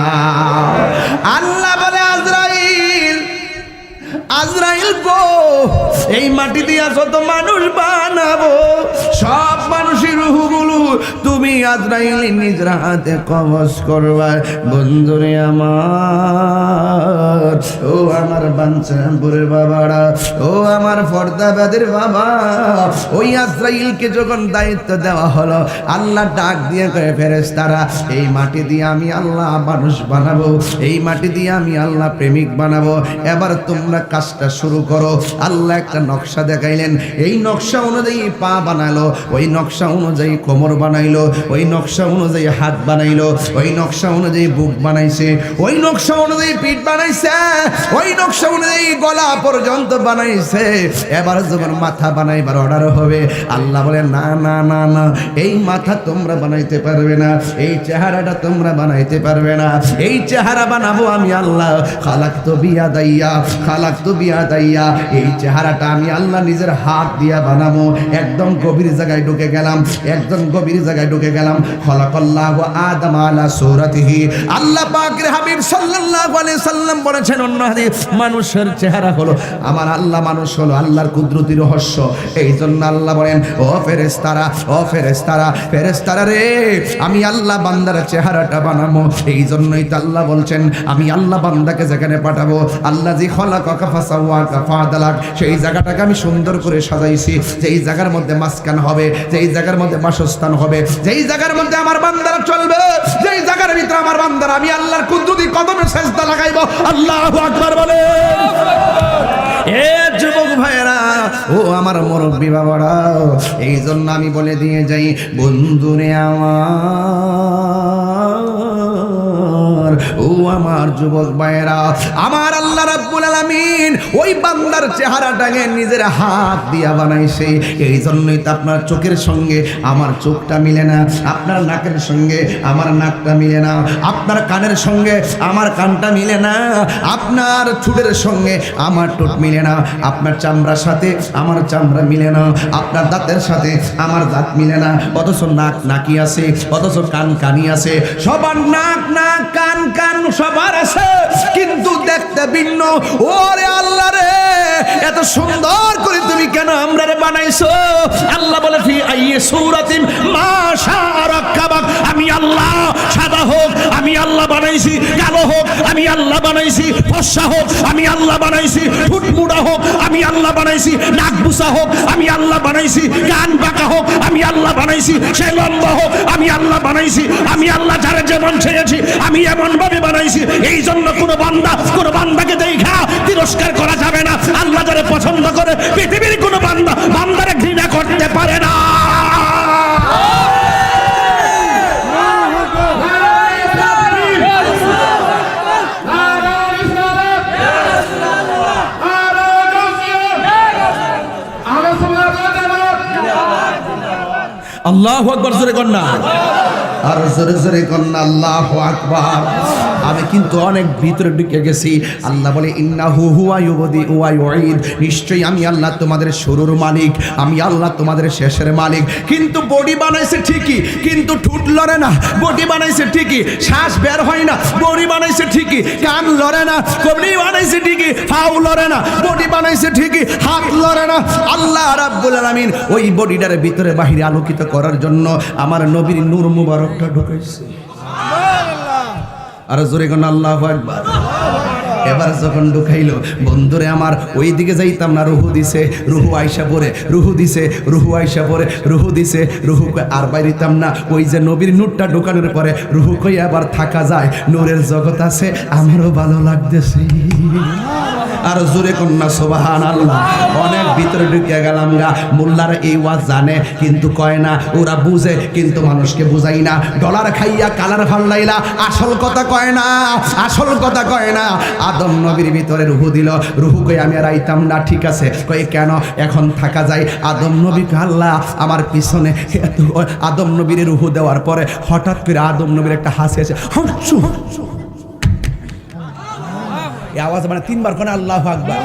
আল্লাহ বলে আজরাইল, আজরাইল গো, এই মাটি দিয়া যত মানুষ বানাবো সব মানুষের রূহগুলো তুমি আজরাইল নিজের হাতে কবজ করবা। বন্ধুরে আমার, ও আমার বাঞ্ছাপুরের বাবারা, ও আমার ফরদাবাদের বাবা, ওই আজরাইলকে যখন দায়িত্ব দেওয়া হলো, আল্লাহ ডাক দিয়ে কয়ে ফেরেশতারা, এই মাটি দিয়ে আমি আল্লাহ মানুষ বানাবো, এই মাটি দিয়ে আমি আল্লাহ প্রেমিক বানাবো। এবার তোমরা কাজটা শুরু করো। আল্লাহ একটা নকশা দেখাইলেন, এই নকশা অনুযায়ী পা বানালো, ওই নকশা অনুযায়ী কোমর বানাইলো, ওই নকশা অনুযায়ী হাত বানাইলো, ওই নকশা অনুযায়ী বুক বানাইছে, ওই নকশা অনুযায়ী পিঠ বানাইছে, ওই নকশা অনুযায়ী গলা পর্যন্ত বানাইছে। এবার যখন মাথা বানাইবার অর্ডার হবে, আল্লাহ বলে না না না না, এই মাথা তোমরা বানাইতে পারবে না, এই চেহারাটা তোমরা বানাইতে পারবে না, এই চেহারা বানাবো আমি আল্লাহ। খালাকতু বিয়াদাইয়া, খালাকতু বিয়াদাইয়া, এই চেহারাটা আমি আল্লাহ নিজের হাত দিয়া বানাবো। একদম গভীর জায়গায় ঢুকে গেলাম, একদম গভীর জায়গায় ঢুকে গেলাম। খলাকাল্লাহু আদম আলা সূরাতিহি, আল্লাহ পাকের হাবিব সাল্লাল্লাহু আলাইহি সাল্লাম বলেছেন অন্য হাদিস, মানুষের চেহারা হলো আমার আল্লাহ, মানুষ হলো আল্লাহর কুদরতি রহস্য। এই জন্য আল্লাহ বলেন, ও ফেরেশতারা, ও ফেরেশতারা, ফেরেশতারা রে, আমি আল্লাহ বান্দার চেহারাটা বানাবো। এই জন্যই তো আল্লাহ বলছেন, আমি আল্লাহ বান্দাকে যেখানে পাঠাবো, আল্লাহ জি খলাকাকা ফাসাওয়াকা ফাদালাক, সেই জায়গাটাকে আমি সুন্দর করে সাজাইছি। যেই জায়গার মধ্যে মাসকান হবে, যেই জায়গার মধ্যে বাসস্থান হবে, যেই জায়গার মধ্যে আমার বান্দারা চলবে, যেই জায়গার ভিতরে আমার বান্দারা আমি আল্লাহর কুদরতি কদমে সেজদা লাগাইবো। আল্লাহু আকবার বলে। এ যুবক ভাইরা, ও আমার মুরব্বী বাবারা, এই জন্য আমি বলে দিয়ে যাই, বন্ধুরে আমার, ও আমার যুবক ভাইরা, আমার আল্লাহ রাব্বুল আলামিন ওই বান্দার চেহারাটাকে নিজের হাত দিয়া বানাইছে। এই জন্যই তো আপনার চোখের সঙ্গে আমার চোখটা মিলে না, আপনার নাকের সঙ্গে আমার নাকটা মিলে না, আপনার কানের সঙ্গে আমার কানটা মিলে না, আপনার ঠোঁটের সঙ্গে আমার ঠোঁট মিলে না, আপনার চামড়ার সাথে আমার চামড়া মিলে না, আপনার দাঁতের সাথে আমার দাঁত মিলে না। অথচ নাক নাকি আছে, অথচ কান কানি আছে। সবার নাক নাক, কান কান সবার আছে, কিন্তু দেখতে ভিন্ন। ওরে আল্লাহ রে, এত সুন্দর করে তুমি কেন আমরা রে বানাইছো? আল্লাহ বলে, ফি আইয়ি সূরাতিন মা শাআ রাক্কাবাক, আমি আল্লাহ সাদা হোক আমি আল্লাহ বানাইছি, কালো হোক আমি আল্লাহ বানাইছি, ফর্সা হোক আমি আল্লাহ বানাইছি, ফুটমুড়া হোক আমি আল্লাহ বানাইছি, নাক বুসা হোক আমি আল্লাহ বানাইছি, কান বাঁকা হোক আমি আল্লাহ বানাইছি, সে লম্বা হোক আমি আল্লাহ বানাইছি। আমি আল্লাহ যারা যেমন চেয়েছি আমি এমন ভাবে বানাইছি। এই জন্য কোনো বান্দাকে দেখা তিরস্কার করা যাবে না। আল্লাহ যারা পছন্দ করে, পৃথিবীর কোনো বান্দারে ঘৃণা করতে পারে না। আল্লাহু আকবার, জোরে কন্যা, আর জোরে জোরে কন্যা আল্লাহু আকবার। আমি কিন্তু অনেক ভিতরে ঢুকে গেছি। আল্লাহ বলে, ইন্নাহু হুয়া ইউবদি ওয়া ইউঈদ, নিশ্চয়ই আমি আল্লাহ তোমাদের শুরুর মালিক, আমি আল্লাহ তোমাদের শেষের মালিক। কিন্তু বডি বানাইছে ঠিকই, কিন্তু ঠোঁট লড়ে না। বডি বানাইছে ঠিকই, শ্বাস বের হয় না। বডি বানাইছে ঠিকই, কান লড়ে না। বডি বানাইছে ঠিকই, পাও লড়ে না। বডি বানাইছে ঠিকই, হাত লড়ে না। আল্লাহ রাব্বুল আলামিন ওই বডিটার ভিতরে বাহিরে আলোকিত করার জন্য আমার নবীর নূর মুবারকটা ঢুকাইছে। আর জোরে কোন আল্লাহু আকবার। এবার যখন ঢুকাইলো বন্ধুরে আমার ওই দিকে যাইতাম না, রুহু দিছে, রুহু আইসা পড়ে, রুহু দিছে, রুহু আইসা পড়ে, রুহু দিছে, রুহু কই আর বাইরিতাম না। ওই যে নবীর নূরটা ঢুকানোর পরে রুহু কই আবার থাকা যায়, নূরের জগৎ আছে, আমারও ভালো লাগতেছে। আর জোরে কন্যা সুবহানাল্লাহ। অনেক ভিতরে ঢুকে গেলাম গা। মোল্লারা এই ওয়াজ জানে কিন্তু কয় না, ওরা বুঝে কিন্তু মানুষকে বুঝাই না। ডলার খাইয়া কালার ফাল্লাইলা, আসল কথা কয় না, আসল কথা কয় না। আদম নবীর ভিতরে রুহু দিল, রুহু কই আমি আর আইতাম না, ঠিক আছে কই কেন এখন থাকা যায়। আদম নবী আল্লাহ আমার পিছনে আদম নবীর রুহু দেওয়ার পরে হঠাৎ করে আদম নবীর একটা হাসি আছে, হাঁচু এই আওয়াজ মানে তিনবার কোন আল্লাহু আকবার।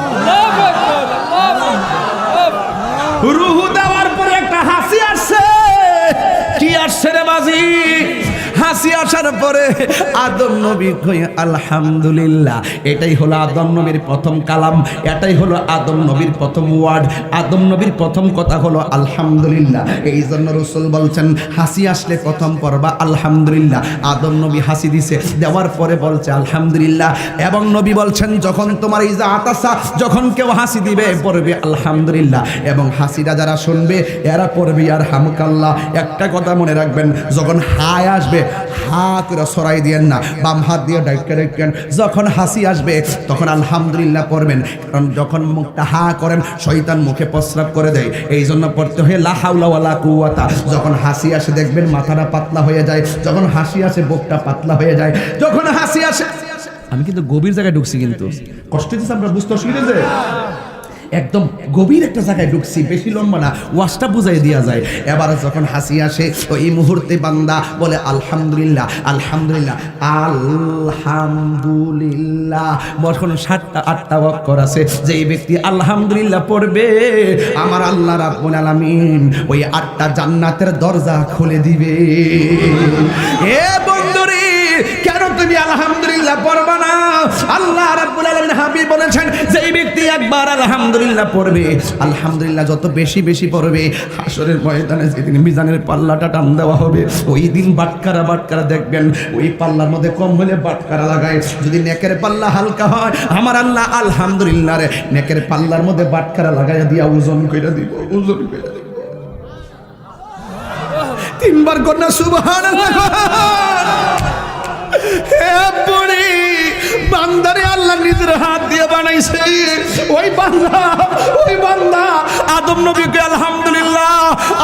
রুহু দেওয়ার পরে একটা হাসি আসছে। কি আসছে রে বাজি? হাসি আসার পরে আদম নবী কই আলহামদুলিল্লাহ। এটাই হলো আদম নবীর প্রথম কালাম, এটাই হলো আদম নবীর প্রথম ওয়ার্ড। আদম নবীর প্রথম কথা হলো আলহামদুলিল্লাহ। এই জন্য রাসূল বলছেন হাসি আসলে প্রথম পড়বা আলহামদুলিল্লাহ। আদম নবী হাসি দিছে, দেওয়ার পরে বলছে আলহামদুলিল্লাহ। এবং নবী বলছেন যখন তোমার ইজা আতাসা, যখন কেউ হাসি দিবে পড়বে আলহামদুলিল্লাহ। এবং হাসিটা যারা শুনবে এরা পড়বে আর হামকাল্লাহ। একটা কথা মনে রাখবেন, যখন হায় আসবে হা করে সরাই দিয়েন না, বাম হাত দিয়ে ডাইকা রাখবেন। যখন হাসি আসবে তখন আলহামদুলিল্লাহ পড়বেন, কারণ যখন মুখটা হা করেন শয়তান মুখে প্রস্রাব করে দেয়। এই জন্য পড়তে হয় লা হাওলা ওয়ালা কুওয়াতা। যখন হাসি আসে দেখবেন মাথাটা পাতলা হয়ে যায়, যখন হাসি আসে বুকটা পাতলা হয়ে যায়, যখন হাসি আসে। আমি কিন্তু গভীর জায়গায় ঢুকছি, কিন্তু কষ্ট হচ্ছে আমরা বুঝতে অসুবিধা যে একদম গভীর একটা জায়গায় ঢুকছি, বেশি লম্বা না, ওয়াজটা বুঝাই দেওয়া যায়। এবার যখন হাসি আসে ওই মুহূর্তে বান্দা বলে আলহামদুলিল্লাহ, আলহামদুলিল্লাহ, আলহামদুলিল্লাহ। যখন 7টা 8টা অক্ষর আছে, যেই ব্যক্তি আলহামদুলিল্লাহ পড়বে আমার আল্লাহ রাব্বুল আলামিন ওই 8টা জান্নাতের দরজা খুলে দিবে। এ বন্ধুরে, কেন তুমি আলহামদুলিল্লাহ পড়বা না? আল্লাহ রাব্বুল আলামিন হাবিব বলেছেন যেই ব্যক্তি একবার আলহামদুলিল্লাহ পড়বে, আলহামদুলিল্লাহ যত বেশি বেশি পড়বে, হাসরের ময়দানে যেদিন মিজানের পাল্লাটা টান দেওয়া হবে ওই দিন বাটকারা বাটকারা দেখবেন, ওই পাল্লার মধ্যে কম হলে বাটকারা লাগায়। যদি নেকের পাল্লা হালকা হয় আমার আল্লাহ আলহামদুলিল্লাহ রে নেকের পাল্লার মধ্যে বাটকারা লাগাইয়া দিয়া ওজন কইরা দিব, ওজন কইরা দিব। 3 বার কন্যা সুবহানাল্লাহ। বান্দারে আল্লাহ নিজের হাত দিয়ে বানাইছে। ওই বান্দা আদম নবীকে আলহামদুলিল্লাহ,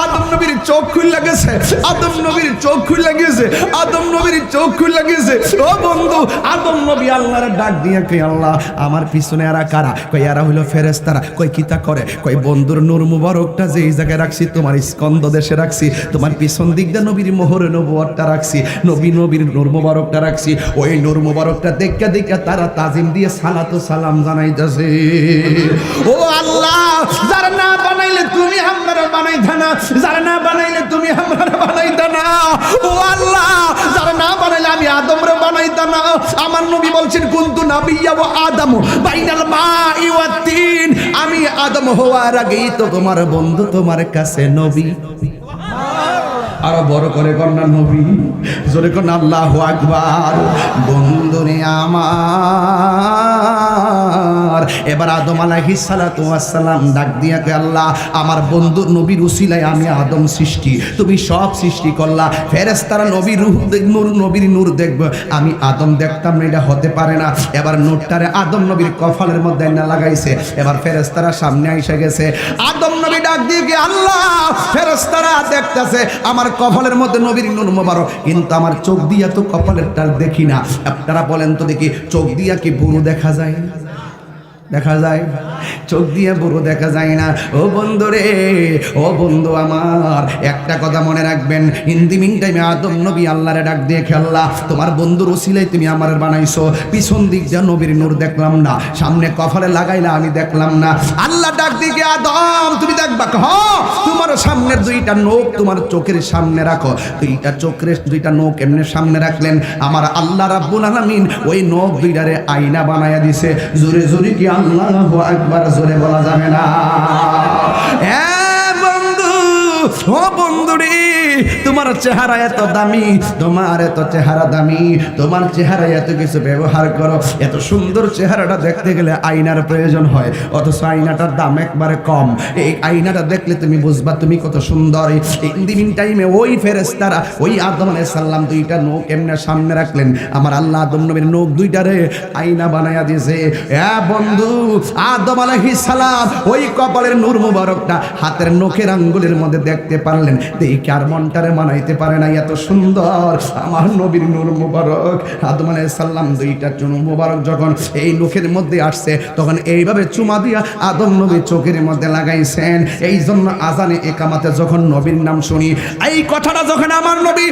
আদম নবীর চোখ খুলে গেছে, আদম নবীর চোখ খুলে গেছে, আদম নবীর চোখ খুলে গেছে। ও বন্ধু, আদম নবী আল্লাহর ডাক দিয়ে কই আল্লাহ আমার পিছনে এরা কারা? কই এরা হইলো ফেরেশতারা। কই কিতা করে? কই বন্ধুর নূর মুবারকটা যেই জায়গায় রাখছি তোমার স্কন্দ দেশে রাখছি, তোমার পিছন দিক দিয়ে নবীর মোহরে নবুয়তটা রাখছি, নবীর নূর মুবারকটা রাখছি। ওই নূর মুবারকটা দেখা দেখা তারা তাজিম দিয়ে সালাতু সালাম জানাইতেছে। ও আল্লাহ, যারা না বানাইলে তুমি আমরা বানাইতা না, যারা না বানাইলে তুমি আমরা বানাইতা না। ও আল্লাহ, যারা না বানাইলে আমি আদমরে বানাইতা না। আমার নবী বলছেন কুনতু নাবিয়্যা ওয়া আদম বাইনাল মাই ওয়াত তিন। আমি আদম হওয়ার আগেই তো তোমার বন্ধু তোমার কাছে নবী। আরো বড় করে কন্যা নবী, জোরে কন্যা আল্লাহু আকবার। বন্ধুরে আমার, এবার আদম আলাইহিস সালাতু ওয়াস সালাম ডাক দিয়া কে আল্লাহ আমার বন্ধু নবীর উসিলায় আমি আদম সৃষ্টি, তুমি সব সৃষ্টি করলা। ফেরেশতারা নবীর রূহ নূর, নবীর নূর দেখবে, আমি আদম দেখতাম না, এটা হতে পারে না। এবার নূরটারে আদম নবীর কপালের মধ্যে না লাগাইছে। এবার ফেরেশতারা সামনে এসে গেছে, আদম নবী ডাক দিয়ে কে আল্লাহ ফেরেশতারা দেখতেছে আমার কপালের মধ্যে নবীর নূর মোবারক, কিন্তু আমার চোখ দিয়া তো কপালের টাল দেখি না। আপনারা বলেন তো দেখি, চোখ দিয়া কি বুড়ো দেখা যায়? দেখা যায়? চোখ দিয়ে বুড়ো দেখা যায় না। ও বন্ধু রে, ও বন্ধু আমার, একটা কথা মনে রাখবেন, হিন্দি মিন টাইমে আদম নবী আল্লাহরে ডাক দিয়ে আল্লাহ তোমার বন্ধুর ওসিলায় তুমি আমার বানাইছো, পিছন দিক যা নবীর নূর দেখলাম না, সামনে কপালে লাগাইলা আমি দেখলাম না। আল্লাহ ডাক দিয়ে আদম তুমি দেখবা, তোমার সামনের 2টা নখ তোমার চোখের সামনে রাখো। 2টা চোখের 2টা নখ এমনি সামনে রাখলেন। আমার আল্লাহ রাব্বুল আলামিন ওই নখ 2টারে আয়না বানায়া দিছে। জোরে জোরে কি আল্লাহু আকবার জোরে বলা যাবে না? হ্যাঁ বন্ধু, ও বন্ধু রে, তোমার চেহারা এত দামি, তোমার এত চেহারা দামি, তোমার চেহারা এত কিছু ব্যবহার করো, এত সুন্দর চেহারাটা দেখতে গেলে আয়নার প্রয়োজন হয়, অথচ আয়নাটার দাম একবারে কম। এই আয়নাটা দেখলে তুমি বুঝবা তুমি কত সুন্দর। ইন টাইমে ওই ফেরেশতারা ওই আদম আলাইহিস সালাম দুইটা নখ এমনি সামনে রাখলেন, আমার আল্লাহ আদম নবীর নখ দুইটারে আয়না বানায়া দিয়েছে। বন্ধু, আদম আলাইহিস সালাম ওই কপালের নূর মুবারকটা হাতের নখের আঙ্গুলের মধ্যে দেখতে পারলেন, দেখে আর মনটারে মানাইতে পারে না, এত সুন্দর আমার নবীর নূর মুবারক। আদম আলাইহিস সালাম দুইটা চুমু মুবারক যখন এই নখের মধ্যে আসছে, তখন এইভাবে চুমা দিয়া আদম নবী চোখের মধ্যে লাগাইছেন। এই জন্য আজানে একামাতে যখন নবীর নাম শুনি, এই কথাটা যখন আমার নবী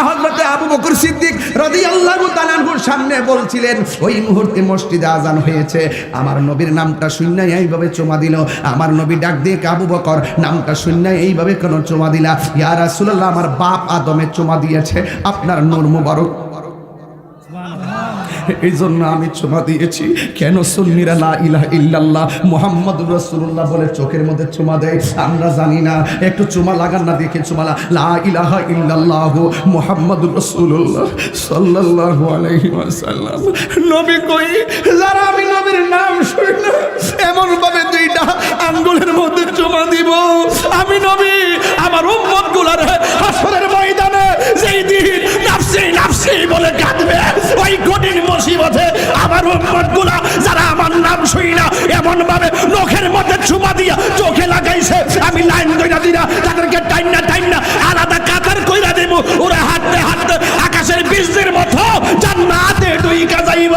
হযরতে আবু বকর সিদ্দিক রাদিয়াল্লাহু তাআলা আনহুর সামনে বলছিলেন, ওই মুহূর্তে মসজিদে আজান হয়েছে, আমার নবীর নামটা শুনে এইভাবে চুমা দিল। আমার নবী ডাক দিয়ে আবু বকর নামটা শুনে এইভাবে কেন চুমা দিলা? ইয়া রাসূলুল্লাহ, আমার বাপ আদমে চুমা দিয়েছে, আপনার নূর মুবারক, এই জন্য আমি চুমা দিয়েছি। কেন সুন্নিরা লা ইলাহা ইল্লাল্লাহ মুহাম্মাদুর রাসূলুল্লাহ বলে চোখের মধ্যে চুমা দেয়? আমরা জানি না। একটু চুমা লাগান না, দেখে চুমা লা ইলাহা ইল্লাল্লাহ মুহাম্মাদুর রাসূলুল্লাহ সাল্লাল্লাহু আলাইহি ওয়াসাল্লাম। নবী কই, যারা আমি নবীর নাম শুনি না এমন ভাবে দুইটা আঙ্গুলের মধ্যে চুমা দিব, আমি নবী আমার উম্মতগুলার হাসরের ময়দানে যেই দিন নাফসি নাফসি বলে কাঁদবে, ওই কঠিন মুসিবতে আমার উম্মতগুলা যারা আমার নাম শুনি না এমন ভাবে নখের মধ্যে চুমা দিয়া চোখে লাগাইছে, আমি লাইন কইরা দিনা তাদেরকে টাইম না আলাদা কাতার কইরা দেব, ওরা হাঁটতে হাঁটতে আকাশের বীজের মতো জান্নাতে ঢুইকা যাইব।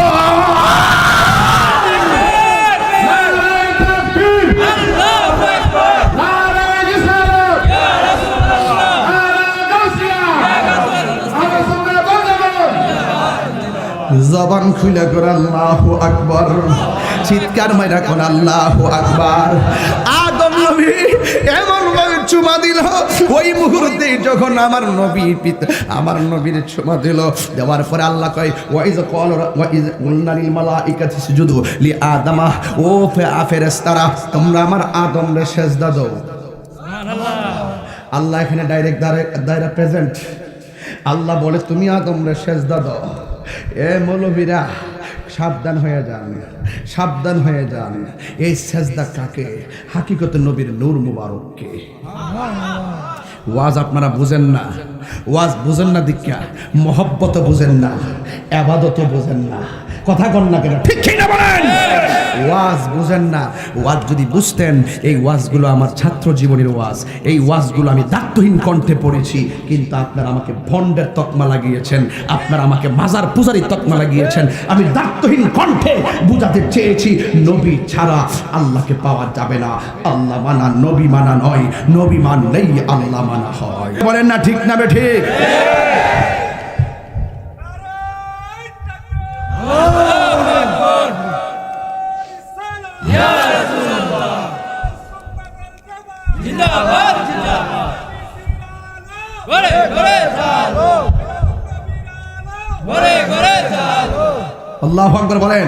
জবান খুলে করে আল্লাহু আকবার, চিৎকার মাইরা কোন আল্লাহু আকবার। আদম নবী এমন ভাবে চুমা দিল, ওই মুহূর্তে যখন আমার নবী আমার নবীর চুমা দিল, দেওয়ার পরে আল্লাহ কয় ওয়াইজ ক্বাল ওয়াইজ কুলনা লিল মালাইকাতি সুজুদু লি আদামা, ও ফেরেশতারা তোমরা আমার আদমরে সিজদা দাও। সুবহানাল্লাহ। আল্লাহ এখানে ডাইরেক্ট প্রেজেন্ট। আল্লাহ বলে তুমি আদমরে সিজদা দাও। এ মৌলবীরা সাবধান হয়ে যান, সাবধান হয়ে যান। এই সেজদা কাকে? হাকিকতে নবীর নূর মুবারককে। ওয়াজ আপনারা বুঝেন না, ওয়াজ বুঝেন না, দীক্ষা মহব্বত বুঝেন না, ইবাদত বুঝেন না, কথা কন না কেন? ঠিক কি না বলেন? ওয়াজ বুঝেন না। ওয়াজ যদি বুঝতেন, এই ওয়াজগুলো আমার ছাত্র জীবনের ওয়াজ, এই ওয়াজগুলো আমি দায়িত্বহীন কণ্ঠে পড়েছি, কিন্তু আপনারা আমাকে ভণ্ডের তকমা লাগিয়েছেন, আপনারা আমাকে মাজার পূজারির তকমা লাগিয়েছেন। আমি দায়িত্বহীন কণ্ঠে বুঝাতে চেয়েছি নবী ছাড়া আল্লাহকে পাওয়া যাবে না। আল্লাহ মানা নবী মানা নয়, নবী মানলেই আল্লাহ মানা হয়। বলেন না ঠিক না বেঠিক? আল্লাহু আকবার বলেন।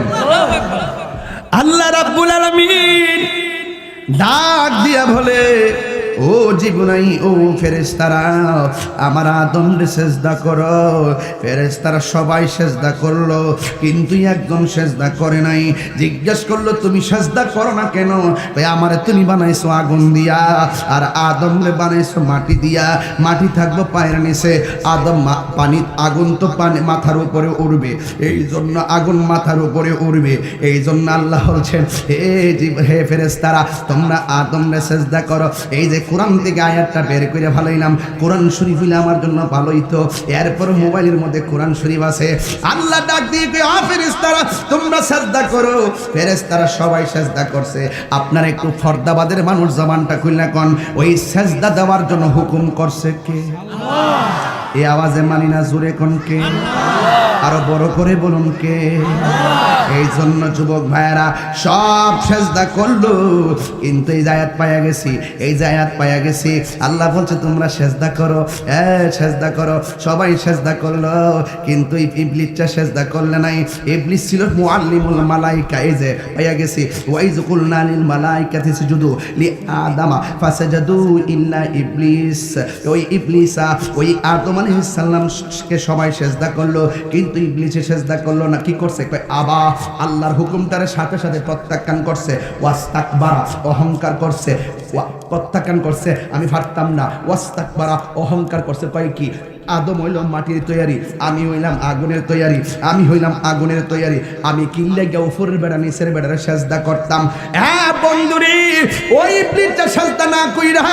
আল্লাহ রাব্বুল আলামিন ডাক দিয়া বলে, ও জীবনাই, ও ফেরেশতারা আমার আদমরে সেজদা করো। ফেরেশতারা সবাই সেজদা করলো, কিন্তু একজন সেজদা করে নাই। জিজ্ঞেস করলো তুমি সেজদা করো না কেন? আমারে তুমি বানাইছো আগুন দিয়া, আর আদমরে বানাইছো মাটি দিয়া। মাটি থাকবো পায়ের নিচে, আদম পানি, আগুন তো পানি মাথার উপরে উড়বে, এই জন্য আগুন মাথার উপরে উড়বে। এই জন্য আল্লাহ বলছেন, হে ফেরেশতারা তোমরা আদমরে সেজদা করো। এই যে কোরআন থেকে আয়াতটা বের করে ভালাইলাম, কোরআন শরীফ হইলে আমার জন্য ভালোই তো। এরপর মোবাইলের মধ্যে কোরআন শরীফ আছে। আল্লাহ ডাক দিয়ে কয়, ফেরেশতারা তোমরা সাজদা করো। ফেরেশতারা সবাই সাজদা করছে। আপনারা একটু ফর্দাবাদের মানুষ জবানটা খুলনা কোন, ওই সাজদা দেওয়ার জন্য হুকুম করছে কে? আল্লাহ। এই আওয়াজে মানি না, জোরে কোন কে? আরো বড় করে বলুন কে? আল্লাহ। এই জন্য যুবক ভাইয়েরা সব সেজদা করলো, কিন্তু এই জায়াত পাইয়া গেছি, এই জায়াত পাইয়া গেছি। আল্লাহ বলছে তোমরা সেজদা করো, সেজদা করো। সবাই সেজদা করলো, কিন্তু ইবলিসটা সেজদা করলে নাই। ইবলিস ছিল মুআল্লিমুল মালাইকা। এই যে পাইয়া গেছি, ওয়াইজ কুলনা লিল মালাইকাতি সুজুদু লি আদামা ফাসাজাদু ইল্লা ইবলিস। ওই ইবলিসা ওই আদম আলাইহিস সালামকে সবাই সেজদা করলো, কিন্তু ইবলিসে সেজদা করলো না। কি করছে? কয় আবা, আল্লাহর হুকুমটারে সাথে সাথে প্রত্যাখ্যান করছে। ওয়াস্তাকবারা, অহংকার করছে। প্রত্যাখ্যান করছে, আমি পারতাম না। ওয়াস্তাকবারা, অহংকার করছে। কয় কি? আদম হইল মাটির তৈয়ারি, আমি হইলাম আগুনের তৈয়ারি, আমি হইলাম আগুনের তৈয়ারি। আমি কিনলে গিয়ে উপরের বেড়া নিচের বেড়ারে সেজদা করতাম। হ্যাঁ বন্ধুরে, ওই ইবলিসটা সেজদা না কইরা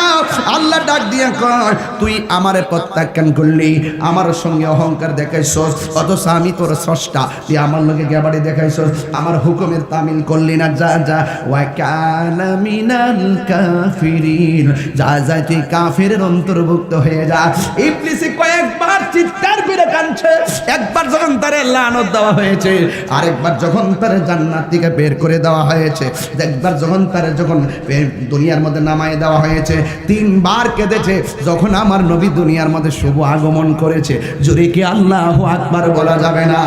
আল্লাহ ডাক দিয়া কয়, তুই আমারে প্রত্যাখ্যান করলি, আমার সঙ্গে অহংকার দেখাইছস, অথচ আমি তোর স্রষ্টা, তুই আমার লগে গেবাড়ি দেখাইছস, আমার হুকুমের তামিল করলি না। যা যা, ওয়া কানা মিনাল কাফিরিন, যা যা তুই কাফিরের অন্তর্ভুক্ত হয়ে যা। ইবলিস কয়েকবার চিৎকার করে কাঁদছে। একবার যখন তারে লানত দেওয়া হয়েছে, আরেকবার যখন তারে জান্নাত থেকে বের করে দেওয়া হয়েছে, একবার যখন তারে যখন দুনিয়ার মধ্যে নামায় দেওয়া হয়েছে, তিনবার কেঁদেছে যখন আমার নবী দুনিয়ার মধ্যে শুভ আগমন করেছে। জোরে কি আল্লাহু আকবার বলা যাবে না?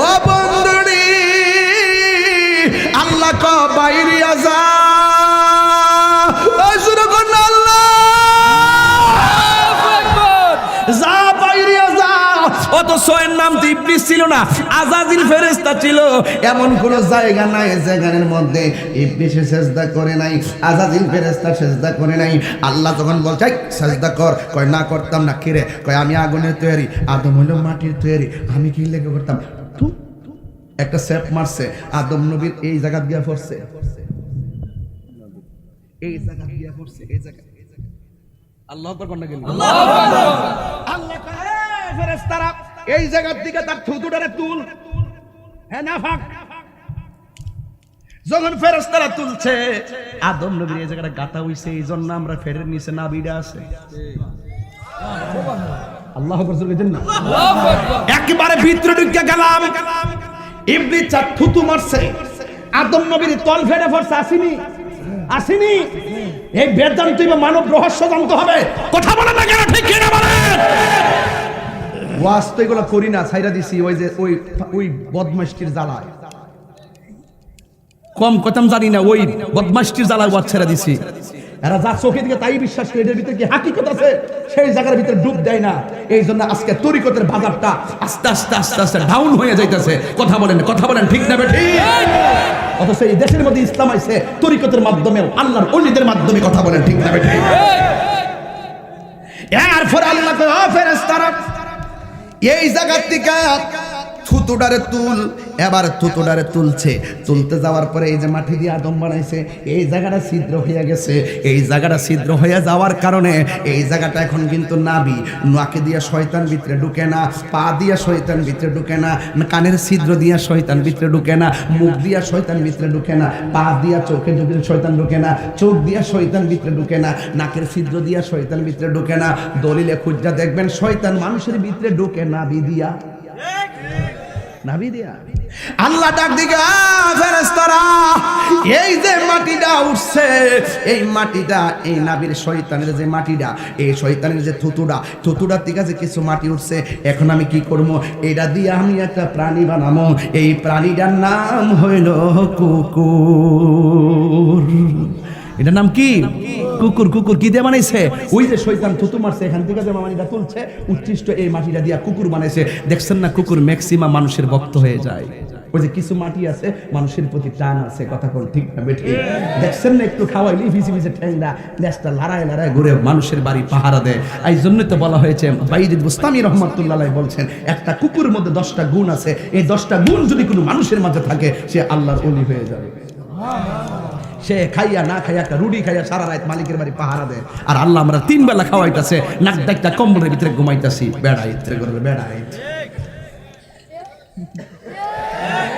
ও বন্ধুরি, আল্লাহ ক বাইরিয়া যা, শুরু কর না, আল্লাহ যা বাইরিয়া যা। অথচ এর নাম তো ইবলিস ছিল না, আজাজিল ফেরেশতা ছিল। এমন কোন জায়গা নাই যেখানের মধ্যে ইবলিস সেজদা করে নাই, আজাজিল ফেরেশতা সেজদা করে নাই। আল্লাহ যখন বলছে সেজদা কর, কয় না করতাম না। কিরে? কয় আমি আগুনের তৈরি, আদম হইল মাটির তৈরি, আমি কি লেগে করতাম? একটা সেপ মারছে, আদম নবীর এই জায়গা দিয়া পড়ছে, এই জায়গা দিয়া পড়ছে, এই জায়গা। আল্লাহু আকবার কোনটা গেল? আল্লাহু আকবার। আল্লাহ কয় ফেরেশতারা এই জায়গার দিকে তার থুতুটারে তুল। হ্যাঁ না ফাক। যখন ফেরেশতারা তুলছে, আদম নবীর এই জায়গাটা গাতা হইছে, এই জন্য আমরা ফেরের নিচে নাবিটা আছে। আল্লাহু আকবার বলছেন না? আল্লাহু আকবার। একেবারে ভিতরে ঢুকে গেলাম, ইবলিস চার থুতু মারছে, আদম নবীর তল ফেড়ে পড়ছে। আসেনি? আসেনি? এই বেদান্ত মানব রহস্য জানতে হবে। কথা বলেন না কেন? ঠিক কিনা বলেন? ওয়াজ তো এগুলো করি না, ছাইরা দিছি ওই যে ওই বদমাশটির জ্বালায়। কম কথাম জানি না, ওই বদমাশটির জ্বালায় ওয়াজ ছেড়ে দিছি। এরা যা চোখে দিকে তাই বিশ্বাস করে, এর ভিতরে কি হাকিকত আছে সেই জায়গার ভিতরে ডুব দেয় না। এই জন্য আজকে তরিকতের বাজারটা আস্তে আস্তে আস্তে আস্তে ডাউন হয়ে যাইতেছে। কথা বলেন, কথা বলেন, ঠিক না বেঠিক? অথচ এই দেশের মধ্যে ইসলাম আইছে তরিকতের মাধ্যমে, আল্লাহর ওলিদের মাধ্যমে। কথা বলেন, ঠিক না বেঠিক? এরপর আল্লাহ কয়, ও ফেরেশতারা এই জায়গা থেকে থুতুডারে তুল। এবার থুতুডারে তুলছে, তুলতে যাওয়ার পরে এই যে মাটি দিয়ে আদম বানাইছে, এই জায়গাটা ছিদ্র হয়ে গেছে। এই জায়গাটা ছিদ্র হয়ে যাওয়ার কারণে এই জায়গাটা এখন কিন্তু নাভি, নাকে দিয়ে শয়তান ভিতরে ঢুকে না, পা দিয়া শয়তান ভিতরে ঢুকে না, কানের ছিদ্র দিয়া শয়তান ভিতরে ঢুকে না, মুখ দিয়া শয়তান ভিতরে ঢুকে না, পা দিয়া চোখে ভিতরে শয়তান ঢুকে না, চোখ দিয়া শয়তান ভিতরে ঢুকে না, নাকের ছিদ্র দিয়া শয়তান ভিতরে ঢুকে না। দলিলে খুঁজা দেখবেন শয়তান মানুষের ভিতরে ঢুকে নাভি দিয়া, নাভি দিয়া। আল্লাহ ডাক দিকে, ফেরেশতারা এই যে মাটিটা উঠছে, এই মাটিটা এই নাভির শয়তানের যে মাটিটা, এই শয়তানের যে থুতুটা থেকে যে কিছু মাটি উঠছে, এখন আমি কি করব? এটা দিয়ে আমি একটা প্রাণী বানাবো। এই প্রাণীটার নাম হইল কুকুর। এটার নাম কি? কুকুর। কুকুর কি দিয়ে বানাইছে? ওই যে শয়তান থুতু মারছে, এখান থেকে যে মাটিটা তুলছে, উৎকৃষ্ট এই মাটিটা দিয়া কুকুর বানাইছে। দেখছেন না, কুকুর ম্যাক্সিমাম মানুষের ভক্ত হয়ে যায়। ওই যে কিছু মাটি আছে মানুষের প্রতি টান আছে। কথা কোন ঠিক না বেঠিক? দেখছেন না, একটু খাওয়াইলি ভিজে ভিজে ঠেঙ্গা লেজটা লড়ায় লড়ায় ঘুরে মানুষের বাড়ি পাহারা দেয়। এই জন্যই তো বলা হয়েছে, বাইজিদ বুস্তামি রহমাতুল্লাহ বলছেন, একটা কুকুরের মধ্যে 10টা গুণ আছে, এই 10টা গুণ যদি কোনো মানুষের মাঝে থাকে, সে আল্লাহর ওলি হয়ে যাবে। সে খাইয়া না খাইয়া একটা রুটি খাইয়া সারা রাত মালিকের বাড়ি পাহারা দেয়। আর আল্লাহ আমরা 3 বেলা খাওয়াইতেছে, নাক ডাকটা কম্বলের ভিতরে ঘুমাইতেছি। বেড়াইতে করবে বেড়াই।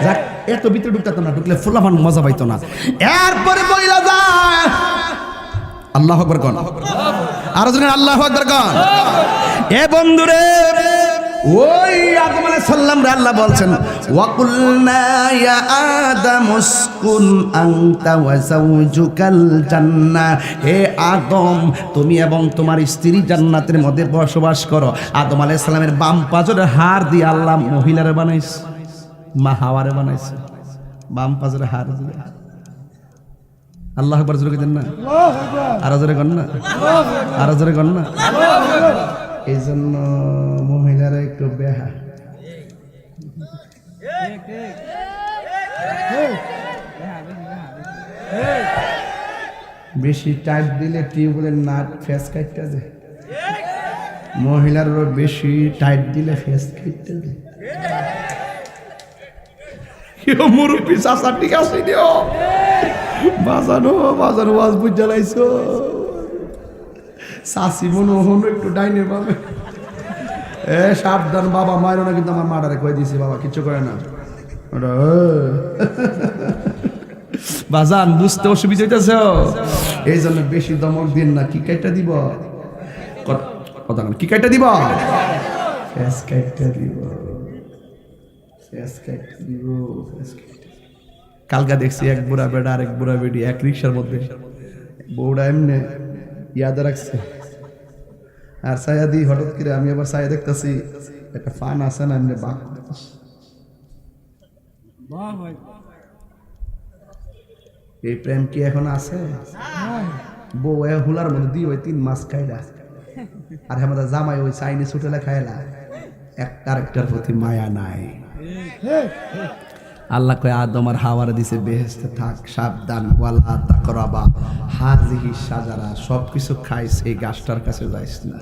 যাক, এত ভিতরে ঢুকতো না, ঢুকলে ফুলাফান মজা পাইতো না। এরপরে বইলা যায় আল্লাহু আকবার কোন? আরো জোরে আল্লাহু আকবার কোন? এ বন্ধুরে, ওই আদম আলাইহিস সাল্লাম রে আল্লাহ বলছেন ওয়াকুলনা ইয়া আদম উসকুন আনতা ওয়া যাওজুকাল জান্নাহ, হে আদম তুমি এবং তোমার স্ত্রী জান্নাতের মধ্যে বসবাস করো। আদম আলাইহিস সালামের বাম পাজরের হাড় দিয়ে আল্লাহ মহিলারে বানাইছে, মা হাওয়ারে বানাইছে বাম পাজরের হাড় দিয়ে। আল্লাহ আকবার জোরে দেন না, আরো জোরে কর না, আরো জোরে কর না। এই জন্য মহিলারা একটু বেহা, বেশি টাইট দিলে টিউবওয়েলের নাট ফেস কাটতে যায়, মহিলারও বেশি টাইট দিলে ফেস কাটতে যায়। মুরব্বী চাচা ঠিক আছে দিও, বাজানো বাজানো ওয়াজ বুঝ জ্বালাইছো, শাশি মনে হনো একটু ডাইনে পাবে। এ সাবধান বাবা, মায়েরও না কিন্তু আমার মাটারে কয়ে দিয়েছি, বাবা কিচ্ছু করে না। বাজান বুঝতে অসুবিধা হইতেছে, এই জন্য বেশি দমক দিন না। কি কাইটা দিব কথা, কি কাইটা দিব, ফেস কাইটা দিব, ফেস কাইটা দিব, ফেস কাইটা। কালকা দেখছি এক বুড়া বেড়া আর এক বুড়া বেড়ি এক রিক্সার মধ্যে, বউটা এমনি ইয়াদ রাখছে আর সায়া দি, হঠাৎ করে আমি আবার সায়া দেখতেছি একটা ফান আছে না এমনি বাঘ, এই প্রেম কি এখন আছে? বউ হুলার মধ্যে দিয়ে ওই 3 মাস খাইলা, আর আমাদের জামাই ওই চাইনিজ হোটেলে খাইলা, একটা আরেকটার প্রতি মায়া নাই। আল্লাহ কয় আদম আর হাওয়ার দিছে বেহেশতে থাক, সাবধান, ওয়ালা তাকরাবা হাযিহি শাজারা, সবকিছু খাইস, এই গাছটার কাছে যাইস না।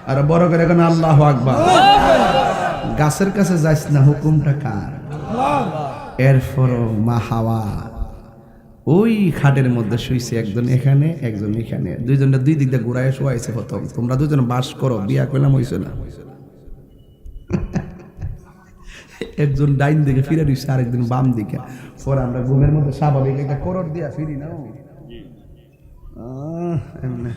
আর বড় করে এখন আল্লাহু আকবার, গাছের কাছে যাইস না, হুকুমটা কার? এরপর মা হাওয়া ওই খাটের মধ্যে শুইছে, একজন এখানে একজন এখানে, দুইজনটা দুই দিক দিয়ে ঘুরায় শোয়াইছে। প্রথম তোমরা দুজন বাস করো, বিয়া করলাম হইছে না। একজন ডাইন দিকে ফিরে দিচ্ছে, আরেকজন বাম দিকে। পরে আমরা ঘুমের মধ্যে স্বাভাবিক একটা করর দিয়া ফিরি না, এমনি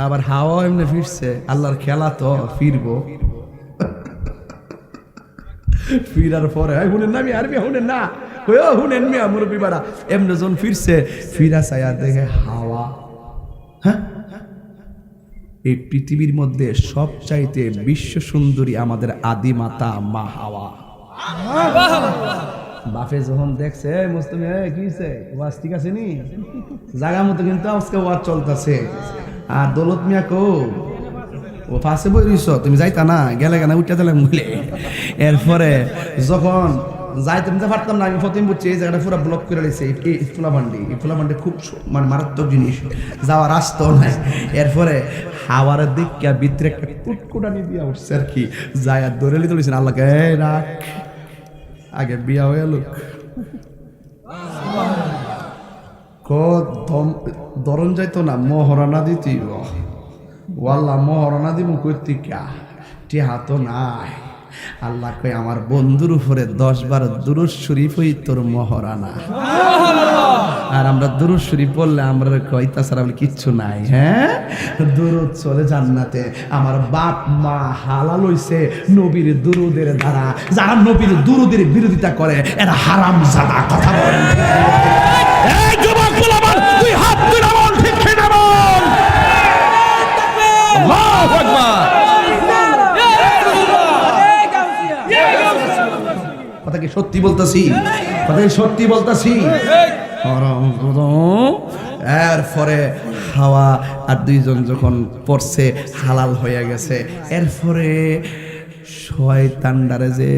আবার হাওয়া এমনি ফিরছে। আল্লাহর খেলা তো, ফিরবো। ফিরার পরে হুনেন না, আমি আরবি হুনেন না, হুনেন মিয়া মুরব্বী বাড়া, এমনি যখন ফিরছে, ফিরা চাইয়া দেখে হাওয়া। হ্যাঁ, এই পৃথিবীর মধ্যে সবচাইতে বিশ্ব সুন্দরী আমাদের আদি মাতা মা হাওয়া। বাপে যখন দেখছে মুস্তমি কি হইছে, ওয়াজ ঠিক আছে নি, জায়গা মতো কিন্তু আজকে ওয়াজ চলতেছে। আর দৌলত মিয়া কো ও ফাঁসে বই রইছ, তুমি যাইতা না, গেলে কেন উঠে দিলাম বলে। এরপরে যখন যাইতে পারতাম না, আমি প্রথম বুঝছি এই জায়গাটা পুরো ব্লক করে রয়েছে। এই ফুলামান্ডি খুব মানে মারাত্মক জিনিস, যাওয়ার রাস্তাও নাই। এরপরে হাওয়ার দিকে ভিতরে একটা কুটকুটানি দিয়া উঠছে আর কি, যাই আর ধরে লিতে বলেছেন আল্লাহকে, রাখ আগে বিয়া হয়ে লোক ধরন যাইতো না, মহরানা দিতি, ওয়াল্লা মহরানা দিব করতে টিহা তো নাই। আল্লাহ কই আমার বন্ধুর উপরে 10 বার দুরূদ শরীফ হই তোর মহরানা। আর আমরা দুরূদ শরীফ পড়লে আমরা কই তাছাড়া কিচ্ছু নাই। হ্যাঁ, দুরূদ চলে জান্নাতে। আমার বাপ মা হালাল হইছে নবীর দুরূদের দ্বারা, যারা নবীর দুরূদের বিরোধিতা করে এরা হারামজাদা। কথা বলেন এই যুবক বলবান, তুই হাত তুলে বল, ঠিক না বল। আল্লাহু আকবার। কথা কি সত্যি বলতাছি? কথা কি সত্যি বলতাছি? এরপরে হাওয়া আর দুইজন যখন পড়ছে, হালাল হয়ে গেছে। এরপরে শয়তানডারে যে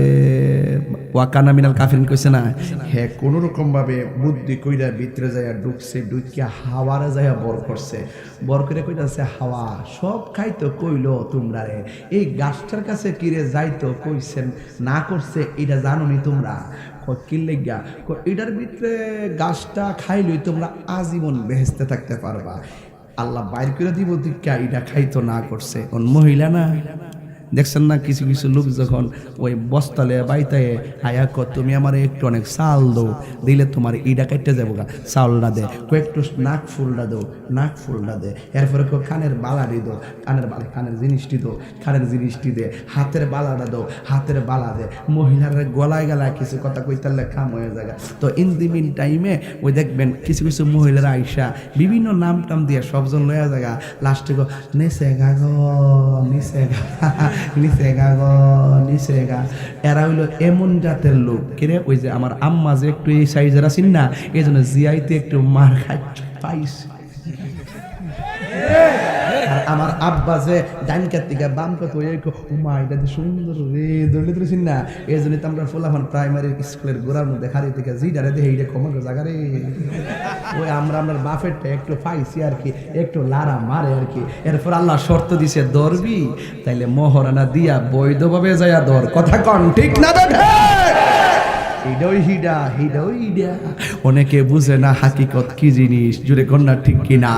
ওয়াকানা মিনাল কাফিরিন কইছে না, হে কোন রকম ভাবে বুদ্ধি কইরা ভিতরে যাইয়া ঢুকছে, ঢুকিয়া হাওয়ারে যাইয়া বর করছে। বর করে কইতাছে, হাওয়া সব খাইতো কইলো তোমরা রে, এই গাছটার কাছে কিরে যাইতো কইছেন না করছে, এটা জানো নি তোমরা? কিল্লেগা এটার ভিতরে গাছটা খাইলই তোমরা আজীবন বেহেশতে থাকতে পারবা। আল্লাহ বাইর করে দিব দিকা, এটা খাইতো না করছে। কোন মহিলা না দেখছেন না কিছু কিছু লোক যখন ওই বস্তালে বাইতে হায়া কর তুমি আমার একটু অনেক চাল দো দিলে তোমার ইডা কেটে যাবো গা চাউলটা দে একটু নাক ফুলটা দো নাক ফুলটা দে এরপরে কানের বালাটি দো কানের জিনিসটি দো কানের জিনিসটি দে হাতের বালাটা দো হাতের বালা দে মহিলার গলায় গলায় কিছু কথা কইতালে কাম হয়ে যায় তো ইন দি মিন টাইমে ওই দেখবেন কিছু কিছু মহিলারা আইসা বিভিন্ন নাম টাম দিয়ে সবজন লয়া জায়গা লাস্টে গো নিচে গা গো নিচে গা নিচে গা গো নিচে গা এরা হইলো এমন জাতের লোক কিরে ওই যে আমার আম্মা যে একটু এই সাইজের আছেন না এই জন্য জিয়াইতে একটু মার খাই পাইছে আর আমার আব্বা যে ডাইন কার থেকে বাম কত মা এটা সুন্দর রে দৌড়ে তুলেছেন না এই জন্য তো আমরা ফোলাফান প্রাইমারি স্কুলের গোড়ার মধ্যে খালি থেকে জিডারে দেখে এইটা কমন জায়গা রে ওই আমরা বাফেরটা একটু পাইছি আর কি একটু লারা মারে আর কি এরপর আল্লাহ শর্ত দিছে ধরবি তাইলে মহারানা দিয়া বৈধভাবে যায়া ধর কথা কন ঠিক না দেখে অনেকে বুঝে না হাকিকত কি জিনিস জুড়ে কন্যা ঠিক কিনা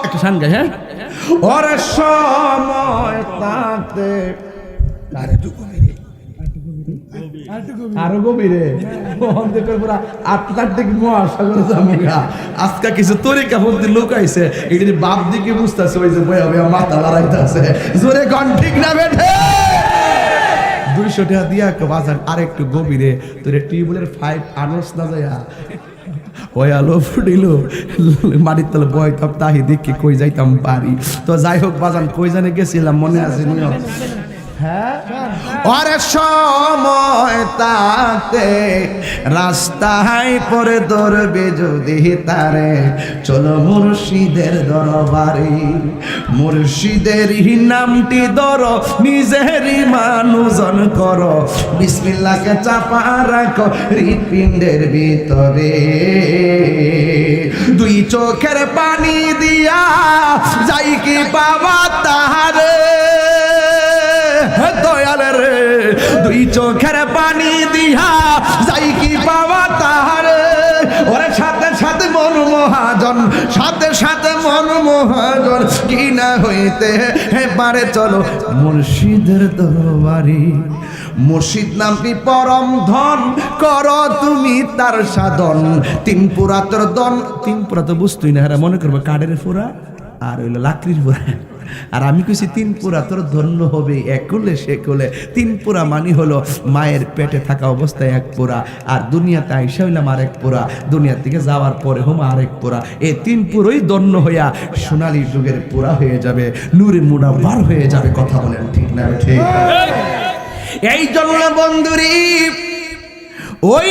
একটা শান গায় হ্যাঁ ওর সময় থাকতে আরো গভীরে আটলান্টিক মহাসাগর জামুগা আজকে কিছু তরিকা বলতে লোক আইছে এটি বাপ দিকে বুঝতেছে ওই যে বই মাথা লড়াইতেছে জোরে কন ঠিক না বেঠে 200 টাকা দিয়া বাজার আরেকটু গভীরে তোর টিউবওয়েলের পাইপ আনস না যায় ওই আলো ফুটিল মাটির তলে বয় তপ তাহি দেখি কই যাইতাম পারি তো যাই হোক বাজান কই জানে গেছিলাম মনে আছে নিয়ম হ্যাঁ ওরে সময় তাতে রাস্তায় পরে ধরবে যদি তারে চলো মুর্শিদের দরবারে মুর্শিদের নামটি ধরো নিজেরই মানুষজন করো বিসমিল্লাহকে চাপা রাখো হৃৎপিণ্ডের ভিতরে দুই চোখের পানি দিয়া যাই কি বাবা তাহারে দয়াল রে দুই চোখের পানি দিয়া যাই কি পাওয়া তাহারে ওরে সাথে সাথে মন মহাজন সাথে সাথে মন মহাজন কি না হইতে পারে চলো মুর্শিদের দরবারে মুর্শিদ নামটি পরম ধন করো তুমি তার সাধন তিন পুরা তোর দন তিন পুরা তো বুঝতুই না এরা মনে করবো কাঠের পুরা আর হইলো লাকড়ির পুরা আর আমি কইছি তিন পুরা তোর ধন্য হবে এক কোলে সে কোলে তিন পুরা মানি হলো মায়ের পেটে থাকা অবস্থায় এক পুরা আর দুনিয়াতে আইসা হইলাম আরেক পুরা দুনিয়া থেকে যাওয়ার পরে হোম আরেক পুরা এই তিন পুরোই ধন্য হইয়া সোনালী যুগের পুরা হয়ে যাবে নূরে মুনাওয়ার হয়ে যাবে কথা বলেন ঠিক না ঠিক এই জন্য বন্ধুরি ওই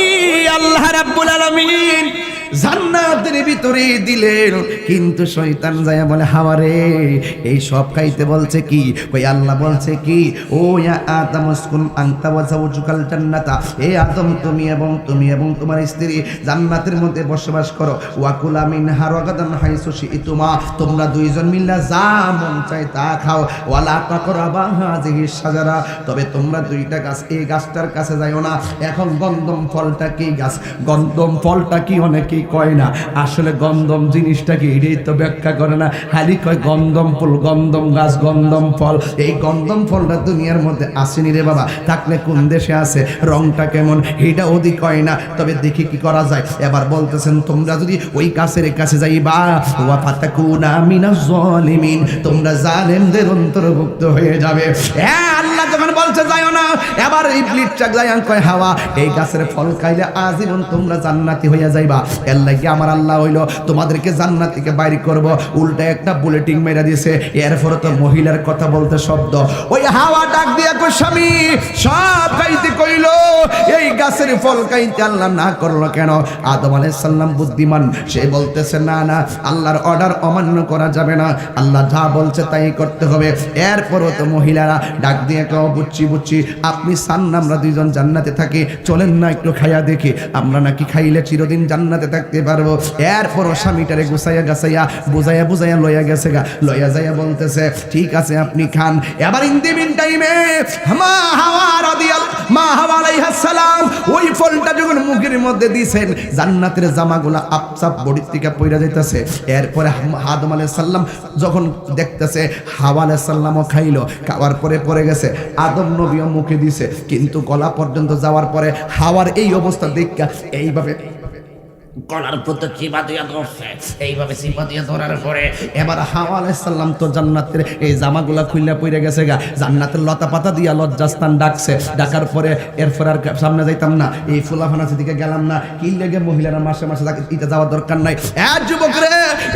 আল্লাহ রাব্বুল আলামিন জান্নাতের ভিতরে দিলেন কিন্তু শয়তান যায় বলে হাওয়ারে এই সব খাইতে বলছে কি ওই আল্লাহ বলছে কি ও ইয়া আদম উসকুন আনতা ওয়া যাওজুকাল জান্নাতা এ আদম তুমি এবং তোমার স্ত্রী জান্নাতের মধ্যে বসবাস করো ওয়া কুলা মিনহা রাগাদান হাইসু শিতুমা তোমরা দুইজন মিল্লা যা মন চায় তা খাও ওয়ালা তাকরাবা হাযিহি শাজারা তবে তোমরা দুইটা গাছ এই গাছটার কাছে যাইও না এখন গন্ধম ফলটা কি গাছ গন্ধম ফলটা কি অনেকে কয় না আসলে গন্ধম জিনিসটা কি এটাই তো ব্যাখ্যা করে না খালি কয় গন্ধম ফুল গন্ধম গাছ গন্ধম ফল এই গন্ধম ফলটা দুনিয়ার মধ্যে আসেনি রে বাবা থাকলে কোন দেশে আছে রংটা কেমন এটা ওদি কয় না তবে দেখি কি করা যায় এবার বলতেছেন তোমরা যদি ওই গাছের কাছে যাইবা ওয়া ফাতাকুনা মিনাজ জালিমিন তোমরা জালেমদের অন্তর্ভুক্ত হয়ে যাবে হ্যাঁ আল্লাহ যখন বলছে যাইও না এবার ইবলিস চাক যায় কয় হাওয়া এই গাছের ফল খাইলে আজীবন তোমরা জান্নাতি হইয়া যাইবা এল্লাহি আমার আল্লাহ হইলো তোমাদেরকে জান্নাত থেকে বাইরে করব উল্টা একটা বুলেটিং মেরা দিয়েছে এরপর তো মহিলার কথা বলতে শব্দ ওই হাওয়া ডাক দিয়া কই স্বামী সব খাইতে কইলো এই গাছের ফল খাইতে আল্লাহ না করলো কেন আদম আলাইহিস সালাম বুদ্ধিমান সে বলতেছে না না আল্লাহর অর্ডার অমান্য করা যাবে না আল্লাহ যা বলছে তাই করতে হবে এরপরও তো মহিলারা ডাক দিয়ে কও বুচ্চি আপনি চান না আমরা দুইজন জান্নাতে থাকি চলেন না একটু খাইয়া দেখি আমরা নাকি খাইলে চিরদিন জান্নাতে থাকতে পারবো এরপরও স্বামীটারে গুছাইয়া গাছাইয়া বুঝাইয়া লইয়া গেছে লইয়া যাইয়া বলতেছে ঠিক আছে আপনি খান এবার ইন দি মিন টাইমে মা হাওয়া আলাইহা আলাইহিস সালাম ওই ফলটা যখন মুখের মধ্যে দিয়েছেন, জান্নাতের জামাগুলা আপসাপ বডি থেকে পইরা যাইতেছে। এরপরে আদম আলাইহিস সালাম যখন দেখতেছে, হাওয়া আলাইহিস সালামও খাইলো, খাওয়ার পরে পড়ে গেছে, আদম নবীও মুখে দিছে, কিন্তু গলা পর্যন্ত যাওয়ার পরে হাওয়ার এই অবস্থা দেখা এইভাবে গলার প্রতি চিপা দিয়ে ধরছে। এইভাবে চিপা দিয়ে ধরার পরে এবার হাওয়া আলাইহিস সালাম তো জান্নাতের এই জামাগুলা খুইলা পইরা গেছে গা, জান্নাতের লতা পাতা দিয়া লজ্জাস্থান ডাকছে। ডাকার পরে এরপর আর সামনে যাইতাম না, এই ফুলাফানার দিকে গেলাম না, কি লেগে মহিলারা মাসে মাসে এটা যাওয়ার দরকার নাই। যুবক রে,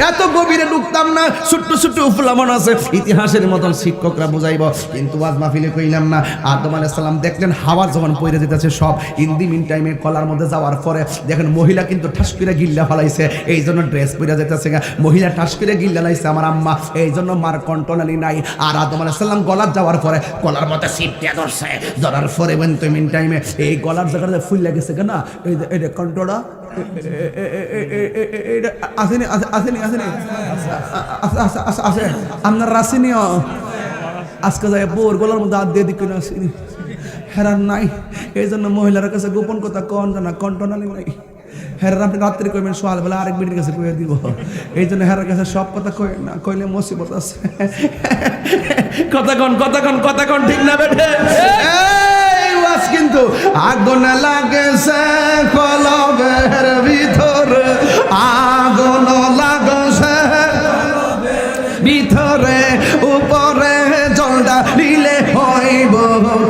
এত গভীরে ঢুকতাম না, ছোট্ট ছোট্ট ফুলাফান আছে ইতিহাসের মতন শিক্ষকরা বুঝাইব, কিন্তু ওয়াজ মাহফিলে কইলাম না। আদম আলাইহিস সালাম দেখলেন হাওয়া যখন পইরা যেতেছে সব, ইন দি মিন টাইমে কলার মধ্যে যাওয়ার পরে দেখেন মহিলা কিন্তু ঠাস করে গিল্লা ফলাইছে, এই জন্য ড্রেস পইরা যেতেছে গা। মহিলা ঠাস করে গিল্লা লাইছে আমার আম্মা, এই জন্য মার কন্ট্রোলালি নাই। আর আদম আলাইহিস সালাম গলার যাওয়ার পরে কলার মধ্যে সিপ দিয়ে ধরছে, ধরার পরে ইন দি মিন টাইমে এই গলার জায়গাটা ফুল লাগেছে কেনা, এই কন্ট্রোলটা আসেনি আসেনি আসেনি আছে আপনার রাসিনিও আজকে যায় বোর গলার মধ্যে হাত দিয়ে দিকে আসেনি, হেরান নাই। এই জন্য মহিলার কাছে গোপন কথা কন জানা, কন্ট্রোলালি নাই। হেরার আপনি রাত্রে কইবেন, সোয়াল বেলা আরেক বেটির কাছে কইয়া দিব, এই জন্য হেরার কাছে সব কথা কই না, কইলে মুসিবত আছে। কথা কন ঠিক না বেঠে? কিন্তু আগুন লাগেছে কলবের ভিতরে, আগুন লাগেছে ভিতরে, উপরে জলটা দিলে হইব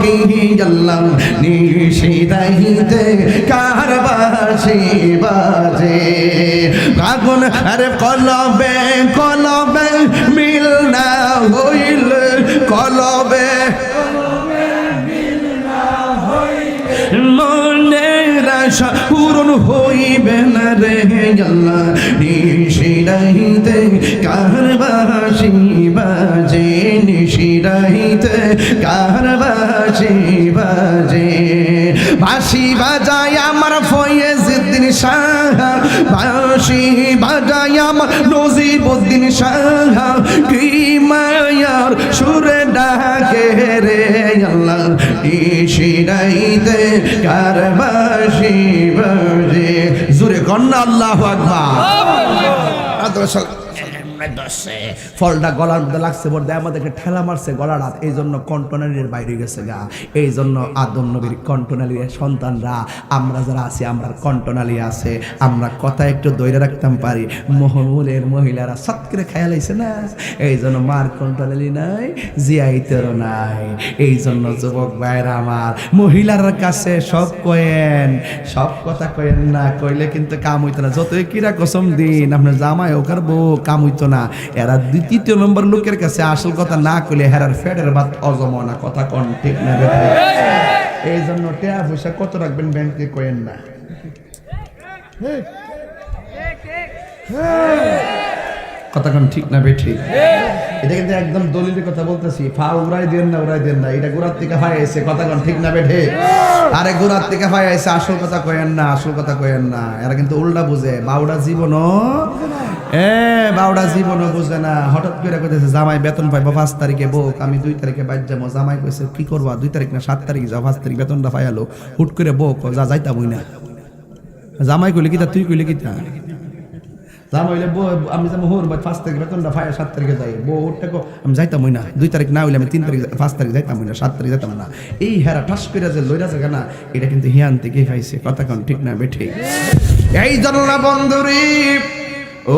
কি জানলাম, নিশিরাইতে কার বাঁশি বাজে। আগুন আরে কলবে কলবে মিল না হইলে, কলবে মনের আশা পূরণ হইবে না রে আল্লাহ, নিশিরাইতে কার বাঁশি বাজে, নিশিরাইতে কার বাঁশি বাজে। বাঁশি বাজায় আমার ফয়েজউদ্দিন শাহ, বাঁশি বাজায় আমার নজিবউদ্দিন শাহ, কি মায়ার সুরে ডাকে রে আল্লাহ, নিশিরাইতে কার বাঁশি বাজে। জোরে কন্যা আল্লাহু আকবার। ফলটা গলার মধ্যে লাগছে, বড় আমাদেরকে ঠেলা মারছে গলাটা, এই জন্য কন্ট্রোনালির বাইরে গেছে গা। এই জন্য আদম নবীর কন্ট্রোনালির সন্তানরা আমরা যারা আছি, আমরা কন্ট্রোনালি আছে, আমরা কথা একটু দইরা রাখতাম পারি। মহমুলের মহিলারা সৎ করে খেয়াল হয়েছে না, এই জন্য মার কন্ট্রোনালি নাই, জিয়াইতেরও নাই। এই জন্য যুবক ভাইরা আমার, মহিলার কাছে সব কয়েন, সব কথা কয়েন না, কইলে কিন্তু কাম হইতো না। যতই কিরা কসম দিন আপনার জামাই ওকার বউ, কাম হইতো না। এরা দ্বিতীয় নম্বর লোকের কাছে আসল কথা না কইলে হেরার ফেডের ভাত হজম হয় না। কথা কোন ঠিক না? এই জন্য টাকা পয়সা কত রাখবেন ব্যাংকে কয়েন না। কথা কোন ঠিক না বেঠি? এটা কিন্তু একদম দলিলের কথা বলতেছি, ফা উড়াই দেন না, উড়াই দেন না, এটা গোড়ার থেকে ফাই আইছে। কথা কোন ঠিক না বেঠে? আরে গোড়ার থেকে ফাই আইছে, আসল কথা কয়েন না, আসল কথা কয়েন না। এরা কিন্তু উল্টা বুঝে, বাউডা জীবনও বাউডা জীবনও বুঝে না। হঠাৎ করে কইতেছে জামাই বেতন পাইবো 5 তারিখে, বউ আমি 2 তারিখে বাইর যাবো। জামাই কইছে কি করবা, 2 তারিখ না 7 তারিখ যাও, 5 তারিখ বেতনটা পাইয়ালো। হুট করে বউ যা যাইতামই না। জামাই কইলে কিতা, তুই কইলে কিতা? জামাই হইলে বউ আমি যাবো হোর 5 তারিখ বেতনটা পাইয়া 7 তারিখে যাই। বউ উঠতে আমি যাইতামই না, 2 তারিখ না হইলে আমি 3 তারিখ 5 তারিখ যাইতামই না, 7 তারিখ যাইতাম না। এই হেরা ঠাস করে যে লইরা জায়গা না, এটা কিন্তু হিয়ান থেকে পাইছে। কথা কোন ঠিক না বেঠি? এই জন্য বন্ধুরি,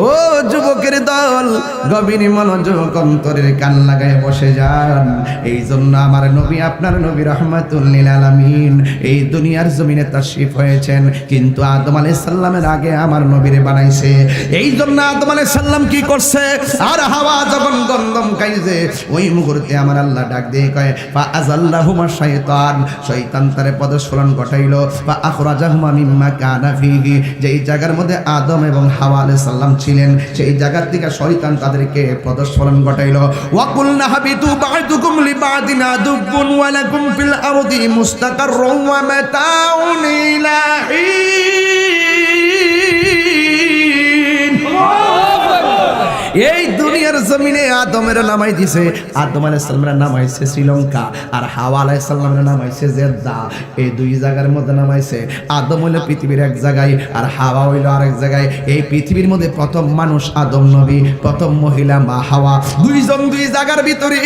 ও যুবকের দল, গভীর মনোযোগ অন্তরের কান লাগায় বসে যান। এই জন্য আমার নবী, আপনার নবী রাহমাতুল লিল আলামিন এই দুনিয়ার জমিনে তাশরীফ হয়েছেন, কিন্তু আদম আলাইহিস সালামের আগে আমার নবীরে বানাইছে। এই জন্য আদম আলাইহিস সালাম কি করছে, আর হাওয়া যখন গন্ধম খাইছে, ওই মুহূর্তে আমার আল্লাহ ডাক দিয়ে কয় ফা আযাল্লাহুমা শাইতান, শয়তান তারে পদস্খলন ঘটাইলো। ফা আখরাজাহুমা মিম্মা কানা ফিহি, যেই জায়গার মধ্যে আদম এবং হাওয়া আলাইহিস সালাম ছিলেন, সেই জায়গা থেকে শয়তান তাদেরকে পদস্খলন ঘটাইলো। ওয়া কুলনা হাবিতু বা'দুকুম লিবা'দিন আদুবুন ওয়া লাকুম ফিল আরদি মুস্তাকাররুন ওয়া মাতাউন ইলা হিন। এই দুনিয়ার জমিনে আদমের নামাই দিছে, আদম আলাইহিস সালামের নামাইছে শ্রীলঙ্কা, আর হাওয়া আলাইহিস সালামের নামাইছে জেদ্দা। এই দুই জায়গার মধ্যে নামাইছে। আদম হইল পৃথিবীর এক জায়গায়, আর হাওয়া হইল আরেক জায়গায়। এই পৃথিবীর মধ্যে প্রথম মানুষ আদম নবী, প্রথম মহিলা মা হাওয়া, দুইজন দুই জায়গার ভিতরে।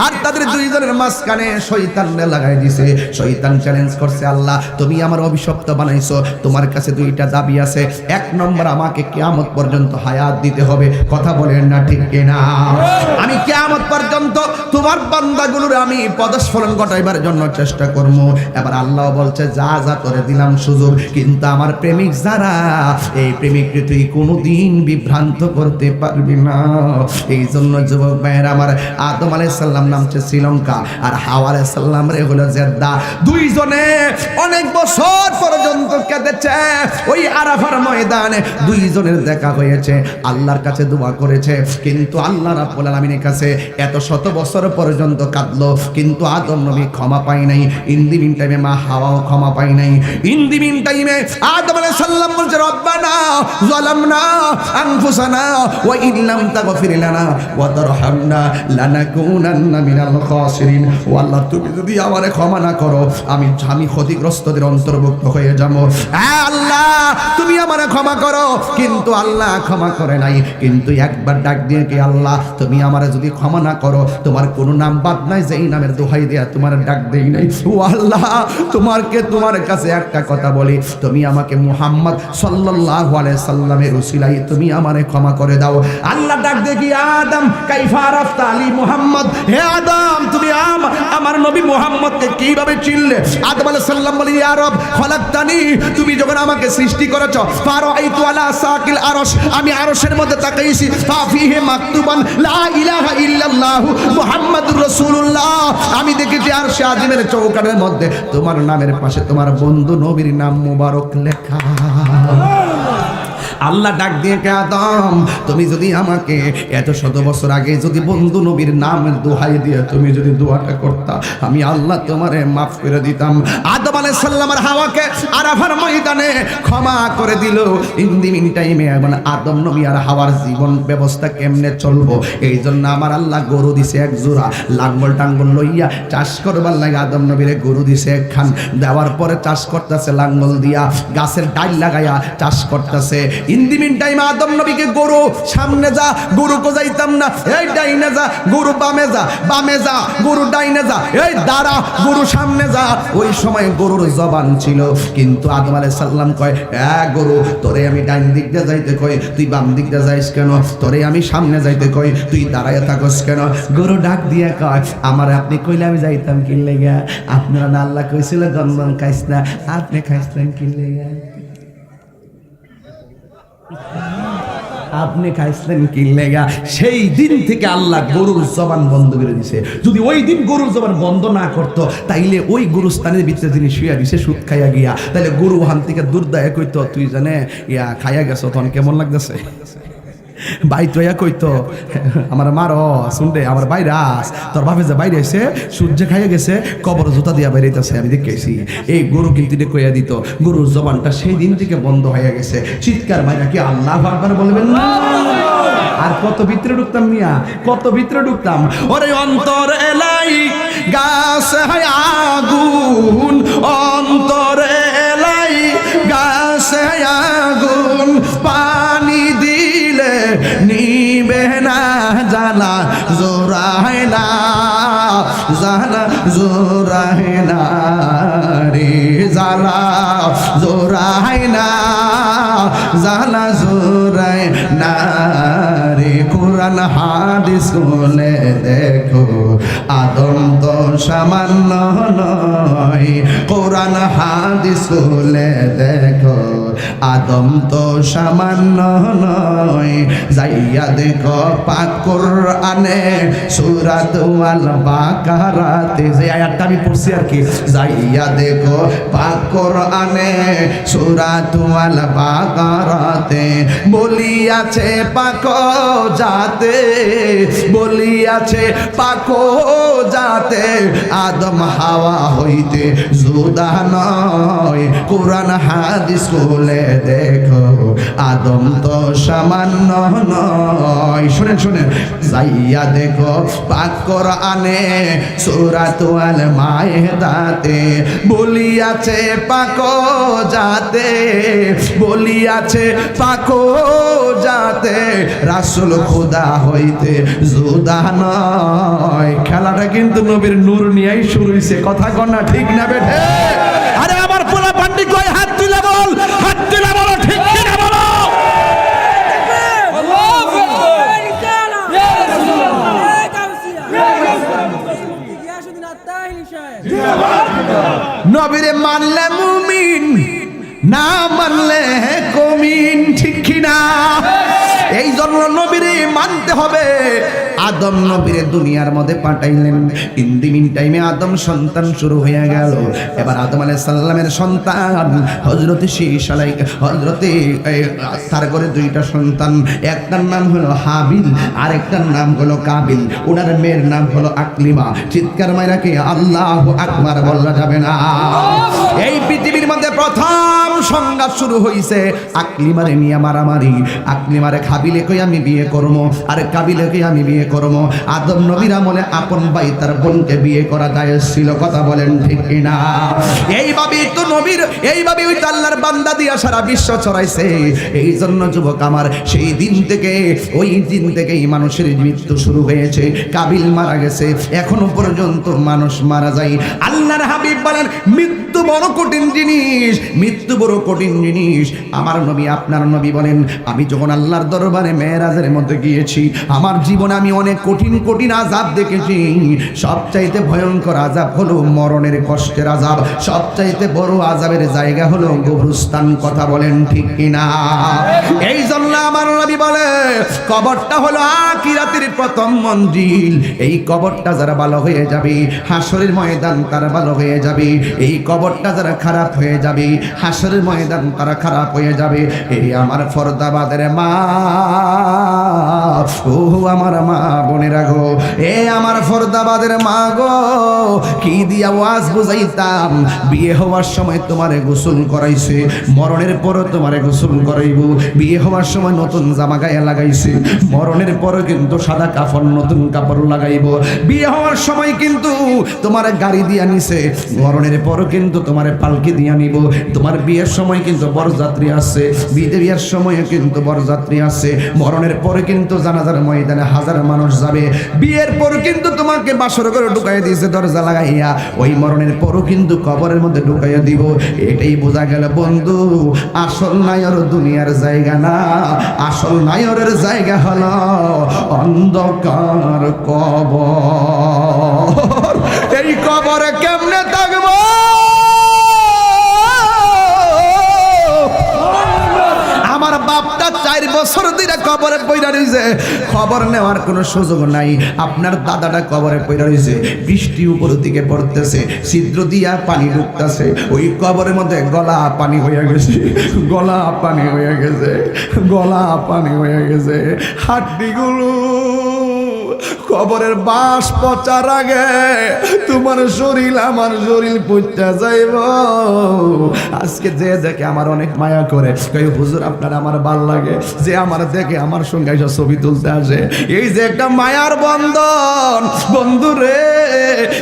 আর তাদের দুইজনের মাঝখানে শয়তান লাগাই দিছে। শয়তান চ্যালেঞ্জ করছে, আল্লাহ তুমি আমার অভিশপ্ত বানাইছো, তোমার কাছে দুইটা দাবি আছে। এক নম্বর, আমাকে কিয়ামত পর্যন্ত হায়াত দিতে হবে। কথা বলেন না ঠিক কিনা? আমি কিয়ামত পর্যন্ত তোমার বান্দাগুলোর আমি পদস্খলন ঘটাইবার জন্য চেষ্টা করব। এবার আল্লাহ বলছে, যা যা তোরে দিলাম সুযোগ, কিন্তু আমার প্রেমিক যারা, এই প্রেমিককে তুই কোনোদিন বিভ্রান্ত করতে পারবি না। এই জন্য যুবক ভাইয়েরা আমার, আদম আলাইহিস সালাম নামছে শ্রীলঙ্কা, আর হাওয়া আলাইহিস সালাম রে হলো জেদ্দা। দুইজনে অনেক বছর পর্যন্ত কেঁদেছে। ওই আরাফার ময়দানে দুইজনের দেখা হয়েছে, আল্লাহর কাছে দোয়া করেছে, কিন্তু আল্লাহ রাব্বুল আলামিনের কাছে এত শত বছর পর্যন্ত কাঁদলো, কিন্তু আদম নবী ক্ষমা পায় নাই। ইন দি মিন টাইমে মা হাওয়াও ক্ষমা পায় নাই। ইন দি মিন টাইমে আদম আলাইহিস সালাম বলছে, রব্বানা যালামনা আনফুসানা ওয়া ইন লাম তাগফির লানা ওয়া তারহামনা লানাকুনান্না মিনাল খাসিরিন। ও আল্লাহ, তুমি যদি আমারে ক্ষমা না করো, আমি ক্ষতিগ্রস্তদের অন্তর্ভুক্ত হয়ে যাব। আল্লাহ তুমি আমারে ক্ষমা করো। কিন্তু আল্লাহ ক্ষমা করে নাই। কিন্তু একবার ডাক দিয়ে কি, আল্লাহ তুমি আমারে যদি ক্ষমা না করো, তোমার কোনো নাম বাদ নাই, যেই নামের দোহাই দেয়া তোমার ডাক দেই নাই। ও আল্লাহ, তোমার কাছে একটা কথা বলি, তুমি আমাকে মুহাম্মদ সাল্লাল্লাহু আলাইহি সাল্লামের উসিলায় তুমি আমারে ক্ষমা করে দাও। আল্লাহ ডাক দিয়ে কি, আদম কাইফা আরাফতা আলী মুহাম্মদ, হে আদম তুমি আমার নবী মুহাম্মদকে কিভাবে চিনলে? আদম আলাইহিস সালাম বলে, ইয়া রব খলাকতানি, তুমি যখন আমাকে সৃষ্টি করেছো, ফারাইতু আলা সাকিল আরশ, আমি আরশের মধ্যে তাকাইছি, ফাফিহি মাকতুবান লা ইলাহা ইল্লাল্লাহু মুহাম্মাদুর রাসূলুল্লাহ, আমি দেখেছি আরশে আজিমের চৌকাঠের মধ্যে তোমার নামের পাশে তোমার বন্ধু নবীর নাম মুবারক লেখা। আল্লাহ ডাক দিয়ে কে, আদম তুমি যদি আমাকে এত শত বছর আগে যদি বন্ধু নবীর নামের দোহাই দিয়ে তুমি যদি দোয়াটা করতা, আমি আল্লাহ তোমারে মাফ করে দিতাম। আদম আলাইহিস সালামের হাওয়াকে আরাফার ময়দানে ক্ষমা করে দিল। ইন দি মিন টাইমে এখন আদম নবী আর হাওয়ার জীবন ব্যবস্থা কেমনে চলবো, এই জন্য আমার আল্লাহ গরু দিছে এক জোড়া, লাঙ্গল টাঙ্গল লইয়া চাষ করবার লাগে আদম নবীরে গরু দিছে একখান। দেওয়ার পরে চাষ করতেছে লাঙ্গল দিয়া, গাছের ডাল লাগাইয়া চাষ করতেছে। ইন দি মিন টাইম আদম নবীকে, গরু সামনে যা, গরু কো যাইতাম না, এই ডাইনে যা, গরু বামে যা, বামে যা, গরু ডাইনে যা, এই দাঁড়া, গরু সামনে যা। ওই সময় গরুর জবান ছিল, কিন্তু আদম আলাইহিস সালাম কয়, গরু তোরে আমি ডাইন দিক দিয়ে যাইতে কই, তুই বাম দিক দিয়ে যাইস কেন? তোরে আমি সামনে যাইতে কই, তুই দাঁড়াইয়া থাকস কেন? গরু ডাক দিয়া কয়, আমার আপনি কইলে আমি যাইতাম কি লেগা? আপনারা না আল্লাহ কইছিল গন্ধম খাইস না, আপনি খাইছেন কি লেগা? আপনি খাইছিলেন কি লেগা? সেই দিন থেকে আল্লাহ গরুর জবান বন্ধ করে দিছে। যদি ওই দিন গরুর জবান বন্ধ না করতো, তাইলে ওই গরুস্থানের ভিতরে যিনি শুয়ে দিছে সুদ খাইয়া গিয়া, তাইলে গরু ওখান থেকে দূর দায় কইতো, তুই জানে ইয়া খাইয়া গেছো, তখন কেমন লাগতেছে? ভাই তো কইতো, আমার মারো শুনতে, আমার ভাইরাস তোর বাপে যে বাইরে এসে সূর্য খাইয়া গেছে, কবর জুতা দিয়া বাইরেছে, আমি দেখেছি। এই গরু কিন্তু কইয়া দিত, গরুর জবানটা সেই দিন থেকে বন্ধ হয়ে গেছে। চিৎকার মাইরা কি আল্লাহু আকবার বলবেন না? আর কত ভিতরে ঢুকতাম মিয়া, কত ভিতরে ঢুকতাম। ওরে অন্তর এলাই গাছ হায় আগুন, অন্তর এলাই গাছ হায় আগুন, পানি দিলে নিবে না জ্বালা, জোড়ায় না জ্বালা, জোড়ায় না রে জ্বালা, জোড়ায় না জ্বালা, জোড়ায় না রে। কোরআন হাদিস শুনে দেখো, আদম তো সামান্য নয়। কোরআন হাদিস শুনে দেখো, আদম তো সামান্য নয়। যাইয়া দেখো পাক কোরআনে সূরাত আল বাকারাতে, যে আয়াতটা আমি পড়ছি আর কি, যাইয়া দেখো পাক কোরআনে সূরাত আল বাকারাতে বলিয়াছে পাক যাতে, বলিয়াছে পাক যাতে আদম হাওয়া হইতে জুদা নয়। কোরআন হাদিস খুলে দেখো আদম তো সামান্য নয়। শুনেন শুনেন, যাইয়া দেখো পাক কোরআনে সূরাতুল মায়েদাতে বলিয়াছে পাক যাতে, বলিয়াছে পাক যাতে রাসূল খোদা হইতে জুদা নয়। খেলাটা কিন্তু নবীর নূর নিয়েই শুরু হইছে, কথা কন না ঠিক না বেঠে? আরে আমার পোলা পান্ডি কই হাত তুলে বল, হাত তুলে বলো ঠিক কি না বলো। নবীরে মানলে মুমিন, না মানলে কমিন, ঠিক কি না? এই জন্য নবীরে মানতে হবে। আদম নবীরে দুনিয়ার মধ্যে পাঠাইলেন, ইন দি মিন টাইমে আদম সন্তান শুরু হয়ে গেল। এবার আদম আলাইহিস সালামের সন্তান হযরতে শীশ হযরতে তার করে দুইটা সন্তান, একটার নাম হলো হাবিল আর একটার নাম হলো কাবিল। ওনার মেয়ের নাম হলো আকলিমা। চিৎকার মাইরা কি আল্লাহু আকবার বলা যাবে না? এই পৃথিবীর মধ্যে প্রথম সংঘাত শুরু হইছে আকলিমারে নিয়ে মারামারি। আকলিমারে কাবিলে কই আমি বিয়ে করব, আর কাবিলে কই আমি বিয়ে করব। আদম নবীর আমলে আপন ভাই তার বোনকে বিয়ে করা জায়েজ ছিল, কথা বলেন ঠিক কি না? এইভাবেই তো নবীর, এইভাবেই ওই আল্লাহর বান্দা দিয়া সারা বিশ্ব ছড়াইছে। এই জন্য যুবক আমার, সেই দিন থেকে, ওই দিন থেকেই মানুষের মৃত্যু শুরু হয়েছে। কাবিল মারা গেছে, এখনো পর্যন্ত মানুষ মারা যায়। আল্লাহর হাবিব বলেন মৃত্যু বড় কঠিন জিনিস, মৃত্যু বড় কঠিন জিনিস। আমার নবী, আপনার নবী বলেন আমি যখন আল্লাহর দরবারে মেরাজের মধ্যে গিয়েছি, আমার জীবনে আমি অনেক কঠিন কঠিন আযাব দেখেছি। সবচাইতে ভয়ঙ্কর আযাব হলো মরণের কষ্টের আযাব। সবচাইতে বড় আযাবের জায়গা হলো কবরস্থান, কথা বলেন ঠিক কিনা? এই জন্য আমার নবী বলে কবরটা হলো আখিরাতের প্রথম মঞ্জিল। এই কবরটা যারা ভালো হয়ে যাবে, হাসরের ময়দান তারা ভালো হয়ে যাবে। এই কবরটা যারা খারাপ হয়ে যাবে, হাসরের ময়দান তারা খারাপ হয়ে যাবে। এই আমার ফরদাবাদের মা, ও আমার মা বোনেরা গো, এ আমার ফরদাবাদের মা গো, কি দিয়া ওয়াজ বুঝাইতাম। বিয়ে হওয়ার সময় তোমারে গোসল করাইছে, মরণের পরও তোমারে গোসল করাইব। বিয়ে হওয়ার সময় নতুন জামা গায়ে লাগাইছে, মরণের পরও কিন্তু সাদা কাফন নতুন কাপড় লাগাইব। বিয়ে হওয়ার সময় কিন্তু তোমার গাড়ি দিয়া নিছে, মরণের পরও কিন্তু তোমার পালকি দিয়া নিব। তোমার বিয়ের সময় কিন্তু বরযাত্রী আছে, বিয়ের সময় কিন্তু বরযাত্রী আছে, মরণের পরে কিন্তু জানাজার ময়দানে হাজার মানুষ যাবে। বিয়ের পর কিন্তু তোমাকে বাসর করে ঢুকাইয়া দিয়েছে দরজা লাগাইয়া, ওই মরণের পরও কিন্তু কবরের মধ্যে ঢুকাইয়া দিব। এটাই বোঝা গেল বন্ধু, আসল নায়র দুনিয়ার জায়গা না, আসল নায়রের জায়গা হলো অন্ধকার কবর। এই কবরে কেমনে থাকবো? আমার বাপটা 4 বছর ধরে কবরে পইড়া রইছে, খবর নেওয়ার কোনো সুযোগ নাই। আপনার দাদাটা কবরে পইড়া রইছে, বৃষ্টি উপর দিকে পড়তেছে, ছিদ্র দিয়া পানি ঢুকতেছে, ওই কবরের মধ্যে গলা পানি হয়ে গেছে, গলা পানি হয়ে গেছে, গলা পানি হয়ে গেছে। হাড্ডিগুলো কবরের বাঁশ পচার আগে তোমার শরীর আমার শরীর পচা যাইব। আজকে যে দেখে আমার অনেক মায়া করে, কই হুজুর আপনার আমার ভাল লাগে, যে আমার দেখে আমার সঙ্গে এসে ছবি তুলতে আসে। এই যে একটা মায়ার বন্ধন বন্ধু রে,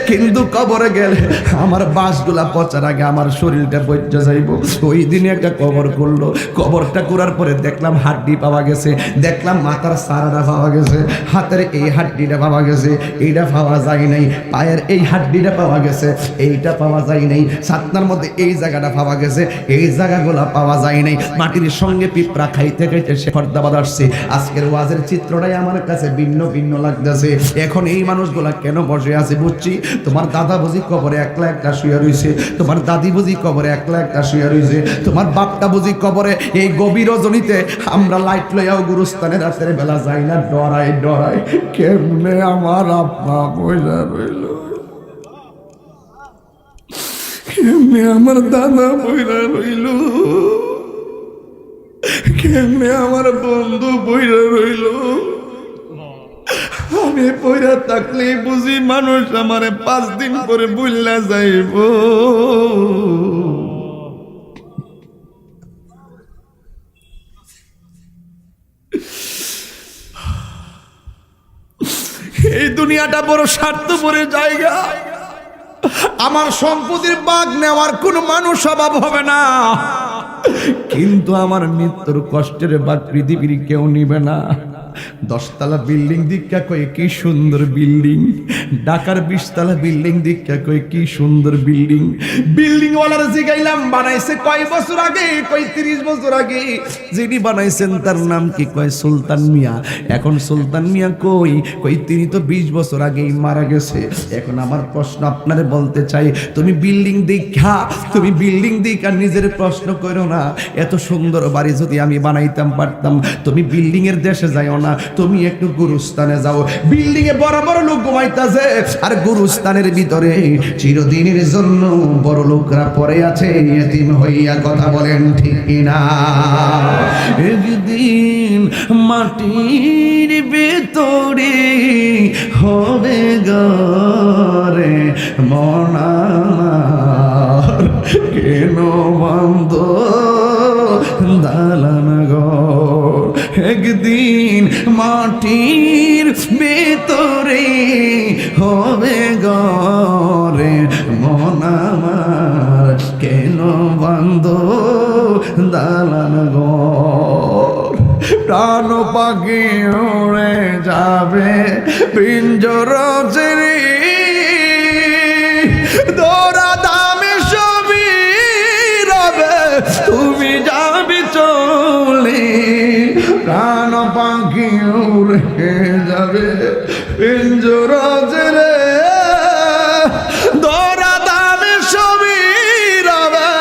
কিন্তু কবরে গেলে আমার বাঁশগুলা পচার আগে আমার শরীরটা পচা যাইব। ওই দিনে একটা কবর করলো, কবরটা করার পরে দেখলাম হাড্ডি পাওয়া গেছে, দেখলাম মাথার সারাটা পাওয়া গেছে, হাতের এই হাড্ডিটা পাওয়া গেছে, এইটা পাওয়া যায় নাই, পায়ের এই হাড্ডিটা পাওয়া গেছে, এইটা পাওয়া যায় নাই, ছাতনার মধ্যে এই জায়গাটা পাওয়া গেছে, এই জায়গাগুলো পাওয়া যায় নাই। মাটির সঙ্গে পিঁপড়া খাইতে খাইতে সে ফর্দাবাদ আসছে। আজকের ওয়াজের চিত্রটাই আমার কাছে ভিন্ন ভিন্ন লাগতেছে। এখন এই মানুষগুলা কেন বসে আছে বুঝছি। তোমার দাদা বুঝি কবরে একলা একটা শুয়ে রইছে, তোমার দাদি বুঝি কবরে একলা একটা শুয়ে রইছে, তোমার বাপটা বুঝি কবরে। এই গভীর রজনীতে আমরা লাইট লইয়াও গুরুস্থানে রাতের বেলা যাই না, ডরাই ডরাই কেমনে আমার আব্বা পয়সা রইল, কেমনে আমার দাদা পয়সা রইল, কেমনে আমার বন্ধু পয়সা রইল। আমি পইরা থাকলে বুঝি মানুষ আমারে 5 দিন পরে ভুইলা যাইব। এই দুনিয়াটা বড় স্বার্থপরের জায়গা। আমার সম্পত্তির ভাগ নেওয়ার কোনো মানুষ অভাব হবে না, কিন্তু আমার মৃত্যুর কষ্টের ভাগ পৃথিবীর কেউ নিবে না। 10 তলা বিল্ডিং দীক্ষা কই কি সুন্দর বিল্ডিং, ঢাকার 20 তলা বিল্ডিং দীক্ষা কই কি সুন্দর বিল্ডিং। বিল্ডিং ওয়ালার জিগাইলাম বানাইছে কয় বছর আগে, কই 30 বছর আগে। যিনি বানাইছেন তার নাম কি, কয় সুলতান মিয়া। এখন সুলতান মিয়া কই, কই তিনি তো 20 বছর আগেই মারা গেছে। এখন আমার প্রশ্ন আপনারে বলতে চাই, তুমি বিল্ডিং দেখা নিজের প্রশ্ন করো না। এত সুন্দর বাড়ি যদি আমি বানাইতাম পারতাম। তুমি বিল্ডিং এর দেশে যাইও না, তুমি একটু গুরুস্থানে যাও। বিল্ডিং এ বড় বড় লোক ঘুমাইতাছে, আর গুরুস্থানের ভিতরে চিরদিনের জন্য বড় লোকরা পড়ে আছে এতিম হইয়া। কথা বলেন ঠিক কিনা? একদিন মাটির ভিতরে হবে ঘরে মনা, কেন বন্ধ দালান ঘর। একদিন মাটির ভিতরে হবে ঘরে মন আমার, কেন বন্ধ দালান ঘর। প্রাণ পাখি উড়ে যাবে পিঞ্জর ছেড়ে, দৌড়া দামে সবই রবে তুমি যাবি চলে। প্রাণ পাখি উড়ে যাবে পিঞ্জর ছেড়ে, দৌড়া দামে সবই রবে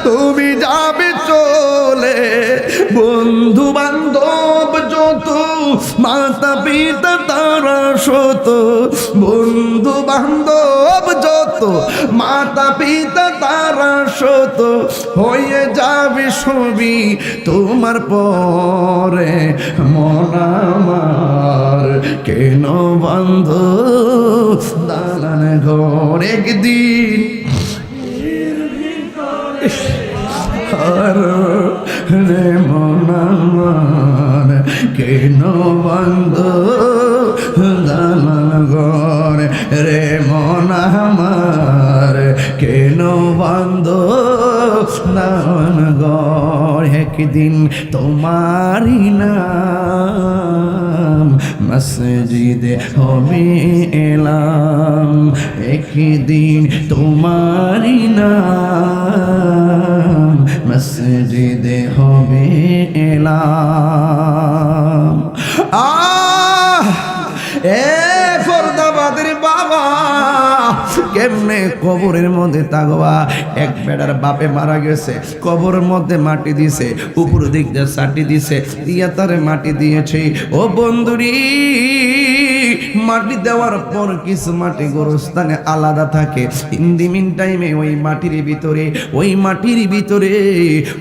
তুমি যাবি চলে। বন্ধু বান্ধব যত, মাতা পিতা তারা শত। বন্ধু বান্ধব যত, মাতা পিতা তারা শত। হয়ে যাবে সবই তোমার পরে মন আমার, কেন বন্ধ দালান ঘর। একদিন রে মন আমার, কেন বন্ধ দালান ঘর। রে মন আমার, কেন বন্ধ দালান ঘর। একদিন তোমারি নাম মসজিদে হবে এলাম। একদিন তোমারি নাম মসজিদে হবে এলাম। এ ফরদাবাদের বাবা, কেমনে কবরের মধ্যে তাগবা। এক বেড়ার বাপে মারা গেছে, কবরের মধ্যে মাটি দিছে, উপর দিক দিয়ে চাটি দিছে, দিয়া তারে মাটি দিয়েছে। ও বন্ধুরি, মাটি দেওয়ার পর কিছু মাটি গোরস্থানে আলাদা থাকে। ইন দি মিন টাইমে ওই মাটির ভিতরে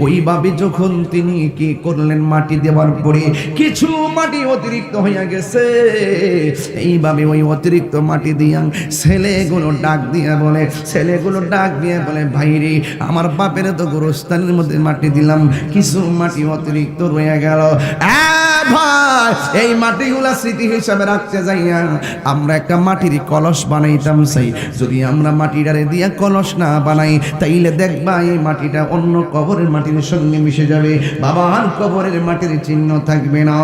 ওইভাবে যখন তিনি কি করলেন, মাটি দেওয়ার পরে কিছু মাটি অতিরিক্ত হইয়া গেছে। এইভাবে ওই অতিরিক্ত মাটি দিয়া ছেলেগুলো ডাক দিয়া বলে, ভাইরে আমার বাপের তো গোরস্থানের মধ্যে মাটি দিলাম, কিছু মাটি অতিরিক্ত রয়ে গেল। ভাই, এই মাটিগুলা স্মৃতি হিসাবে রাখতে যাইয়া আমরা একটা মাটির কলস বানাইতাম। সেই যদি আমরা মাটিটারে দিয়া কলস না বানাই, তাইলে দেখবা এই মাটিটা অন্য কবরের মাটির সঙ্গে মিশে যাবে, বাবার কবরের মাটির চিহ্ন থাকবে না।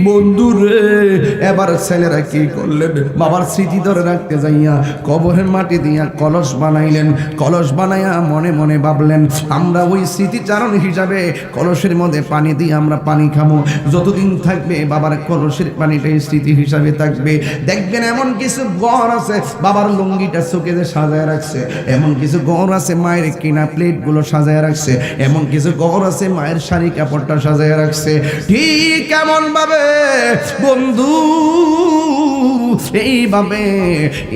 বন্ধুরে এবার ছেলেরা কি করলেন, বাবার স্মৃতি ধরে রাখতে যাইয়া কবরের মাটি দিয়া কলস বানাইলেন। কলস বানাইয়া মনে মনে ভাবলেন, আমরা ওই স্মৃতিচারণ হিসাবে কলসের মধ্যে পানি দিয়ে আমরা পানি খাবো। যতদিন থাকবে বাবার কলসের পানিটাই স্মৃতি হিসাবে থাকবে। দেখবেন এমন কিছু ঘর আছে বাবার লুঙ্গিটা চোখে সাজায় রাখছে, এমন কিছু ঘর আছে মায়ের কিনা প্লেটগুলো সাজায় রাখছে, এমন কিছু ঘর আছে মায়ের শাড়ি কাপড়টা সাজায় রাখছে। গেছে। ঠিক এমন ভাবে বন্ধু এইভাবে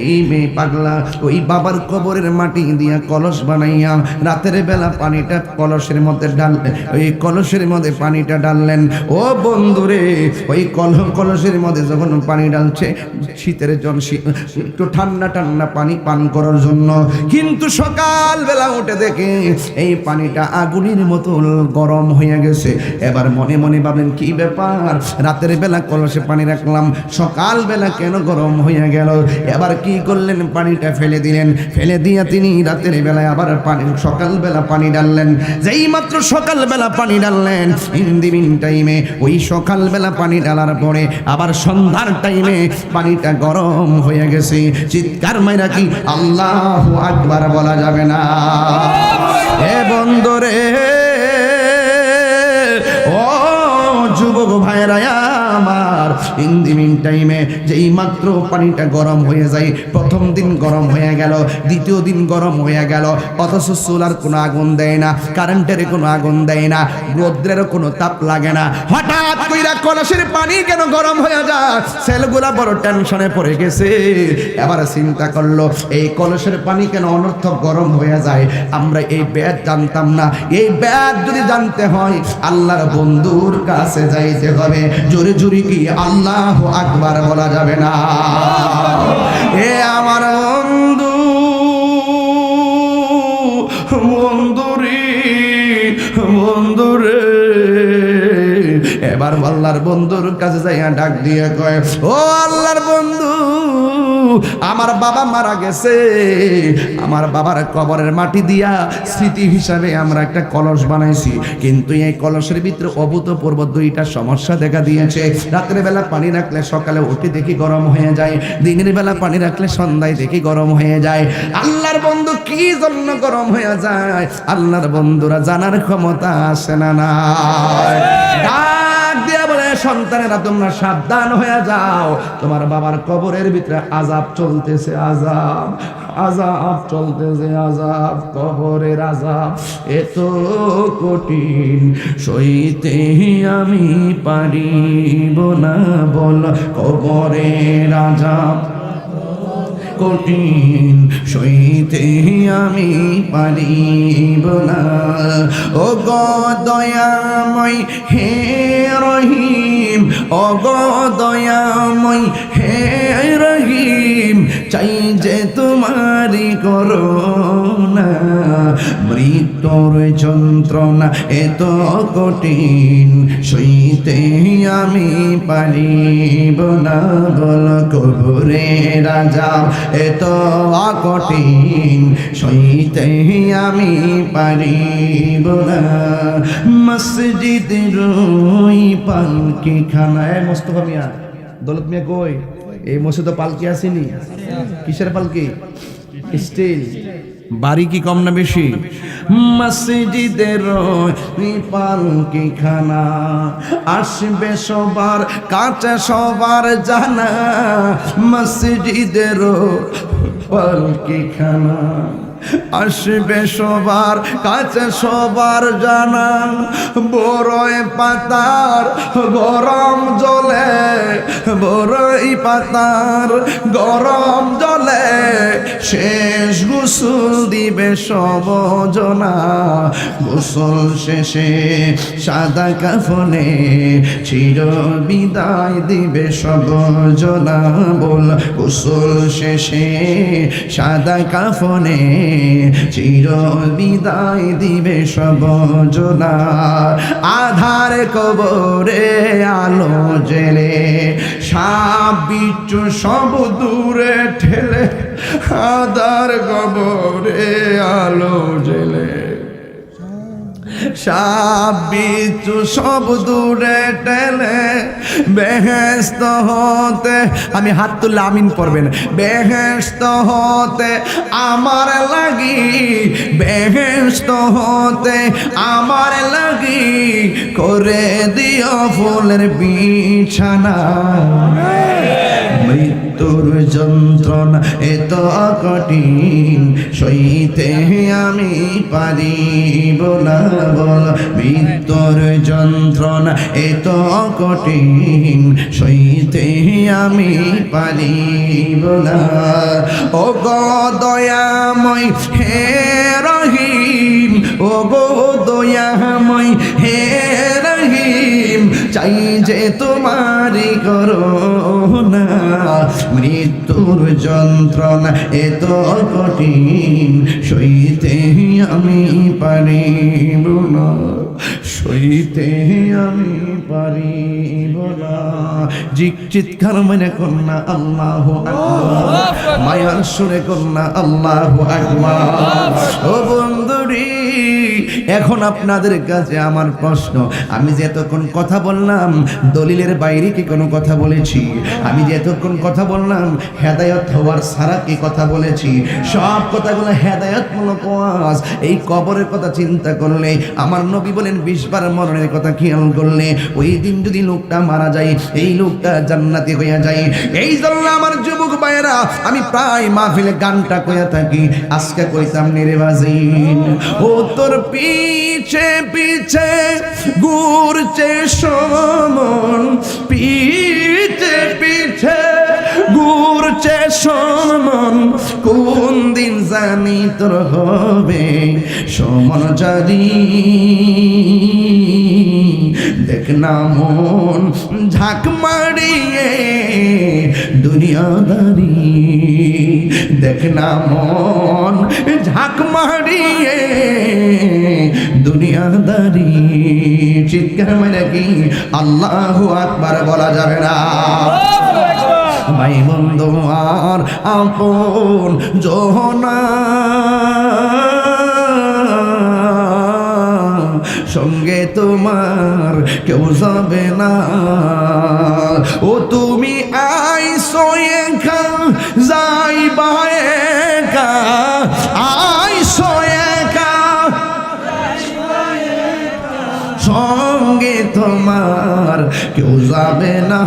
এই মেয়ে পাগলা ওই বাবার কবরের মাটি দিয়া কলস বানাইয়া রাতের বেলা পানিটা কলসের মধ্যে ঢাললেন। ওই কলসের মধ্যে পানিটা ঢাললেন। ও বন্ধুরে, ওই কলসের মধ্যে যখন পানি ঢালছে শীতের জল, একটু ঠান্ডা ঠান্ডা পানি পান করার জন্য, কিন্তু সকাল বেলা উঠে দেখে এই পানিটা আগুনের মতো গরম হয়ে গেছে। এবার মনে মনে ভাবেন কি ব্যাপার, রাতের বেলা কলসে পানি রাখলাম, সকাল বেলা কেন গরম হয়ে গেল? এবার কি করলেন, পানিটা ফেলে দিলেন। ফেলে দিয়া তিনি রাতের বেলায় আবার সকাল বেলা পানি ডাললেন। যেই মাত্র সকাল বেলা পানি ডাললেন, ইন দি মিন টাইমে ওই সকাল বেলা পানি ডালার পরে আবার সন্ধ্যার টাইমে পানিটা গরম হয়ে গেছে। চিৎকার মাইরা কি আল্লাহু আকবার বলা যাবে না? এ বন্ধুরে, ও যুবক ভাইরা আমার, ইন দি মিন টাইমে যেই মাত্র পানিটা গরম হয়ে যায়, প্রথম দিন গরম হয়ে গেল, দ্বিতীয় দিন গরম হয়ে গেল, অথচ চুলার কোনো আগুন দেয় না, কারেন্টের কোনো আগুন দেয় না, রৌদ্রেরও কোনো তাপ লাগে না। হঠাৎ কইরা কলসের পানি কেন গরম হয়ে যায়? ছেলেগুলা বড় টেনশনে পড়ে গেছে। এবার চিন্তা করলো, এই কলসের পানি কেন অনর্থক গরম হয়ে যায়? আমরা এই ব্যাদ জানতাম না। এই ব্যাদ যদি জানতে হয় আল্লাহর বন্ধুর কাছে যাইতে হবে। জোরে জোরে কি আল্লাহু আকবার বলা যাবে না? এ আমার বন্ধু, বন্ধুরে, বন্ধুরে, এবার আল্লাহর বন্ধুর কাছে যাইয়া ডাক দিয়ে কয়, ও আল্লাহর বন্ধু, আমার বাবা মারা গেছে, আমার বাবার কবরের মাটি দিয়া স্মৃতি হিসাবে আমরা একটা কলস বানাইছি, কিন্তু এই কলসের ভিতরে অভূতপূর্ব দুইটা সমস্যা দেখা দিয়েছে। রাতের বেলা পানি রাখলে সকালে উঠে দেখি গরম হয়ে যায়, দিনের বেলা পানি রাখলে সন্ধ্যায় দেখি গরম হয়ে যায়। আল্লাহর বন্ধু কি জন্য গরম হয়ে যায়? আল্লাহর বন্ধুরা জানার ক্ষমতা আসে না নাই। ডাক দিয়া বলে, সন্তানেরা তোমরা সাবধান হয়ে যাও, তোমার বাবার কবরের ভিতরে আযাব চলতেছে, আযাব, আযাব চলতেছে, আযাব, কবরের আযাব এত কঠিন সইতে আমি পারিব না। বল, কবরের আযাব কঠিন সইতে আমি পারিব না। ও গো দয়াময় হে রহিম, ও গো দয়াময় হে রহিম, চাই যে তোমারি করুণা। মৃত্যুর যন্ত্রণা এত কঠিন সইতে আমি পারিব না। বল, কবরের আযাব এত কঠিন সইতে আমি পারিব না। মসজিদের ওই পালকি খানায়, মোস্তফা মিয়া, দৌলত মিয়া কই? এই মসজিদে পালকি আসেনি? কিসের পালকি? স্টিল। বাড়ি কি কম না বেশি? মসজিদের পালকি খানা আসবে সবার কাছে, সবার জানা। মসজিদের পালকি খানা আসবে সবার কাছে, সবার জানা। বড়ই পাতার গরম জলে, বড়ই পাতার গরম জলে শেষ গোসল দিবে সব জনা। গোসল শেষে সাদা কাফনে চির বিদায় দিবে সব জনা। বল, গোসল শেষে সাদা কাফনে চির বিদায় দিবে সব জনা। আধার কবরে আলো জেলে, সাপ বিচ্ছু সব দূরে ঠেলে। আধার কবরে আলো জেলে, সাপ বিচ্ছু সব দূরে ঠেলে। বেহেশত হতে, আমি হাত তুললে আমিন পড়বেন, বেহেশত হতে আমার লাগি, বেহেশত হতে আমার লাগি করে দিও ফুলের বিছানা। মৃত্যুর যন্ত্রণা এত কঠিন সইতে আমি পারিব না বল মৃত্যুর যন্ত্রণা এত কঠিন সইতে আমি পারিব না ও গো দয়াময় হে রহিম ও গো দয়াময় হে রহিম চাই যে তোমারি করুণা মৃত্যুর যন্ত্রণা এত কঠিন সইতে আমি পারিব না সইতে আমি পারিব না চিৎকার মানে কন্যা আল্লাহু আকবার মায়ার সুরে কন্যা আল্লাহু আকবার ও বন্ধুরি এখন আপনাদের কাছে আমার প্রশ্ন আমি যে এতক্ষণ কথা বললাম দলিলের বাইরে কি কোনো কথা বলেছি আমি যে এতক্ষণ কথা বললাম হেদায়েত হওয়ার ছাড়া কি কথা বলেছি সব কথাগুলো হেদায়েতমূলক ওয়াজ এই কবরের কথা চিন্তা করলে আমার নবী বলেন 20 বার মরণের কথা খেয়াল করলে ওই দিন যদি লোকটা মারা যায় এই লোকটা জান্নাতি হইয়া যায় এই জন্য আমার যুবক ভাইয়েরা আমি প্রায় মাহফিলে গানটা কইয়া থাকি আজকে কইতাম নিরে বাজিন ও তোর পিছে পিছে ঘুরছে সমন পিছে পিছে ঘুরছে সমন কোন দিন জানি তোর হবে সমন জারি দেখ না মন ঝাঁক মারিয়ে দুনিয়াদারি দেখ না মন ঝাঁক মারিয়ে দুনিয়াদারি চিৎকার মানে কি আল্লাহু আকবার বলা যাবে না ভাই বন্ধু আর আপন জোহনা সঙ্গে তোমার কেউ যাবে না ও তুমি আইসো একা যাইবা একা আইসো একা সঙ্গে তোমার কেউ যাবে না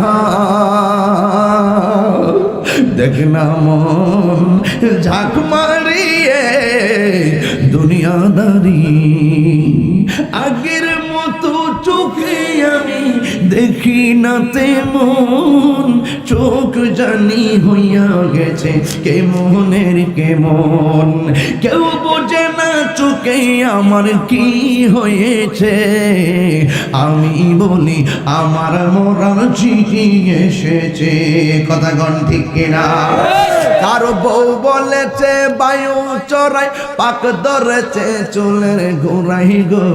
দেখ না মন ঝাঁক মারিয়ে দুনিয়াদারি আগের মতো চোখে আমি দেখি না তেমন চোখ জানি হইয়া গেছে কেমনের কেমন কেউ বোঝে না চোখে আমার কি হয়েছে আমি বলি আমার মরার চিঠি এসেছে কথা গণ ঠিক কিনা কারো বউ বলেছে বায়ু চড়াই পাক ধরেছে চুলের ঘোরাই গো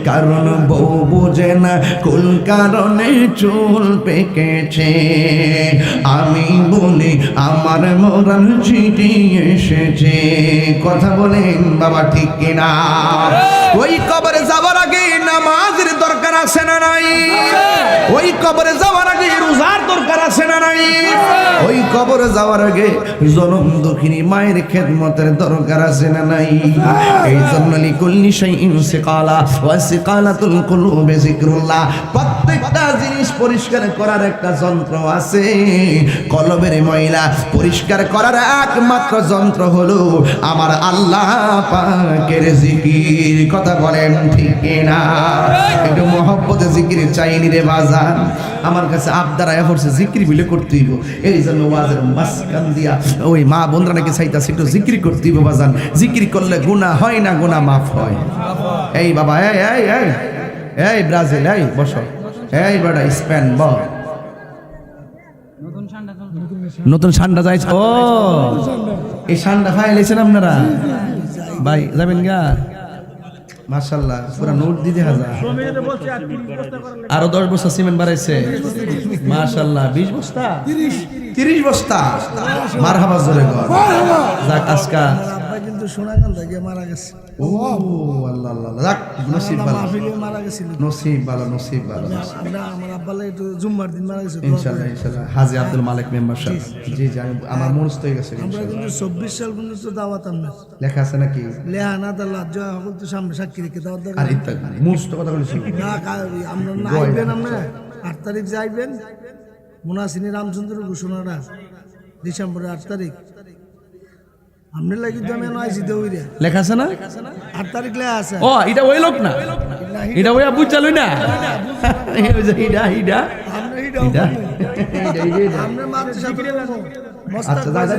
কারণ বউ বোঝে না কোন কারণে চুল পেকেছে আমি বলি আমার মরার চিঠি এসেছে কথা বলেন বাবা ঠিক কিনা ওই কবরে যাওয়ার আগে নামাজের দরকার আছে না নাই ওই কবরে যাওয়ার আগে রোজার দরকার আছে না নাই ওই কবরে যাওয়ার আগে জনম দুঃখিনী মায়ের খেদমতের দরকার আছে না নাই এই জন্য লিকুল্লি শাইইন সিকালা ওয়া সিকালাতুল কুলুবি যিকরুল্লাহ প্রত্যেকটা জিনিস পরিষ্কার করার একটা যন্ত্র আছে কলবের ময়লা পরিষ্কার করার একমাত্র যন্ত্র হলো আমার আল্লাহ পাকের জিকির কথা বলেন ঠিক কিনা একটু মহব্বতে জিকির চাইনি রে বাজান আমার কাছে আবদার আয়া পড়ছে জিকির বিলে করতে হইব এই জন্য ওয়াজের মাসকান দিয়া ওই মা বোনরা নাকি চাইতাছে একটু জিকির করতে হইব বাজান জিকির করলে গুনাহ হয় না গুনাহ মাফ হয় এই বাবা এই এই এই এই ব্রাজিল এই বসো এই বড় স্পেন ব নতুন ঠান্ডা যাইছে ও এই ঠান্ডা খাইলেছেন আপনারা ভাই যাবেন গা মাশাআল্লাহ পুরা নোট দিতে হাজার আরো 10 বস্তা সিমেন্ট বাড়াইছে মাশাআল্লাহ 20 বস্তা 30 বস্তা মারহাবা জোরে গো যাক আজকা আব্বা কিন্তু সোনাগান থেকে মারা গেছে ও আল্লাহ আল্লাহ যাক নসিব ভালো মাহফিলে মারা গেছিল নসিব ভালো আমরা আমার আব্বালে একটু জুম্মার দিন মারা গেছে ইনশাআল্লাহ ইনশাআল্লাহ হাজী আব্দুল মালিক মেম্বার সাহেব জি জি আমার মনস্থ হয়ে গেছে আমরা কিন্তু 24 সাল পর্যন্ত দাওয়াত আমরা লেখা আছে নাকি লেখা না দাল্লাহ জয় হল তো সামনে সাক্ষী রেখে দাওয়াত দেন আর ইত্যাদি মনস্থ কথা বলেছিল না আমরা না আইবেন আমরা 8 তারিখ যাইবেন মুনাসিনী রামচন্দ্র ঘোষণাটা ডিসেম্বরের 8 তারিখ আমনে লাগি তো আমি আইছি দৌড়ে লেখা আছে না 8 তারিখ লে আছে ও এটা ওই লোক না এটা ওই আবু চালুই না হিডা হিডা আমনে হিডা আমনে মাত্র সাথে আচ্ছা যা যা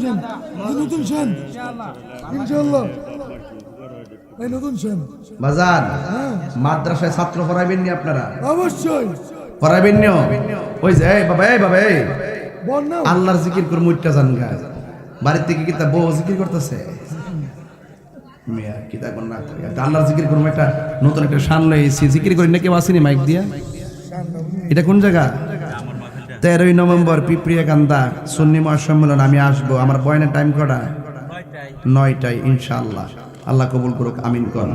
যা। নতুন সেন ইনশাআল্লাহ এই নতুন সেন বাজার মাদ্রাসায় ছাত্র পড়াইবেন নি আপনারা অবশ্যই পড়াইবেন নি ওই যে এই বাবা এই বন্যা আল্লাহর জিকির করে মুইটটা জান গা বাড়ির থেকে কি তা বউ জিকির করতেছে মিয়া কি তা কোন না করি একটা আল্লাহর জিকির করব একটা নতুন একটা শান লইছি জিকির করি না কেউ আসেনি মাইক দিয়া এটা কোন জায়গা 13ই নভেম্বর পিপ্রিয়া কান্দা সুন্নি মহাসম্মেলন আমি আসবো আমার বয়নের টাইম কটা 9টায় ইনশাআল্লাহ আল্লাহ কবুল করুক আমিন কোন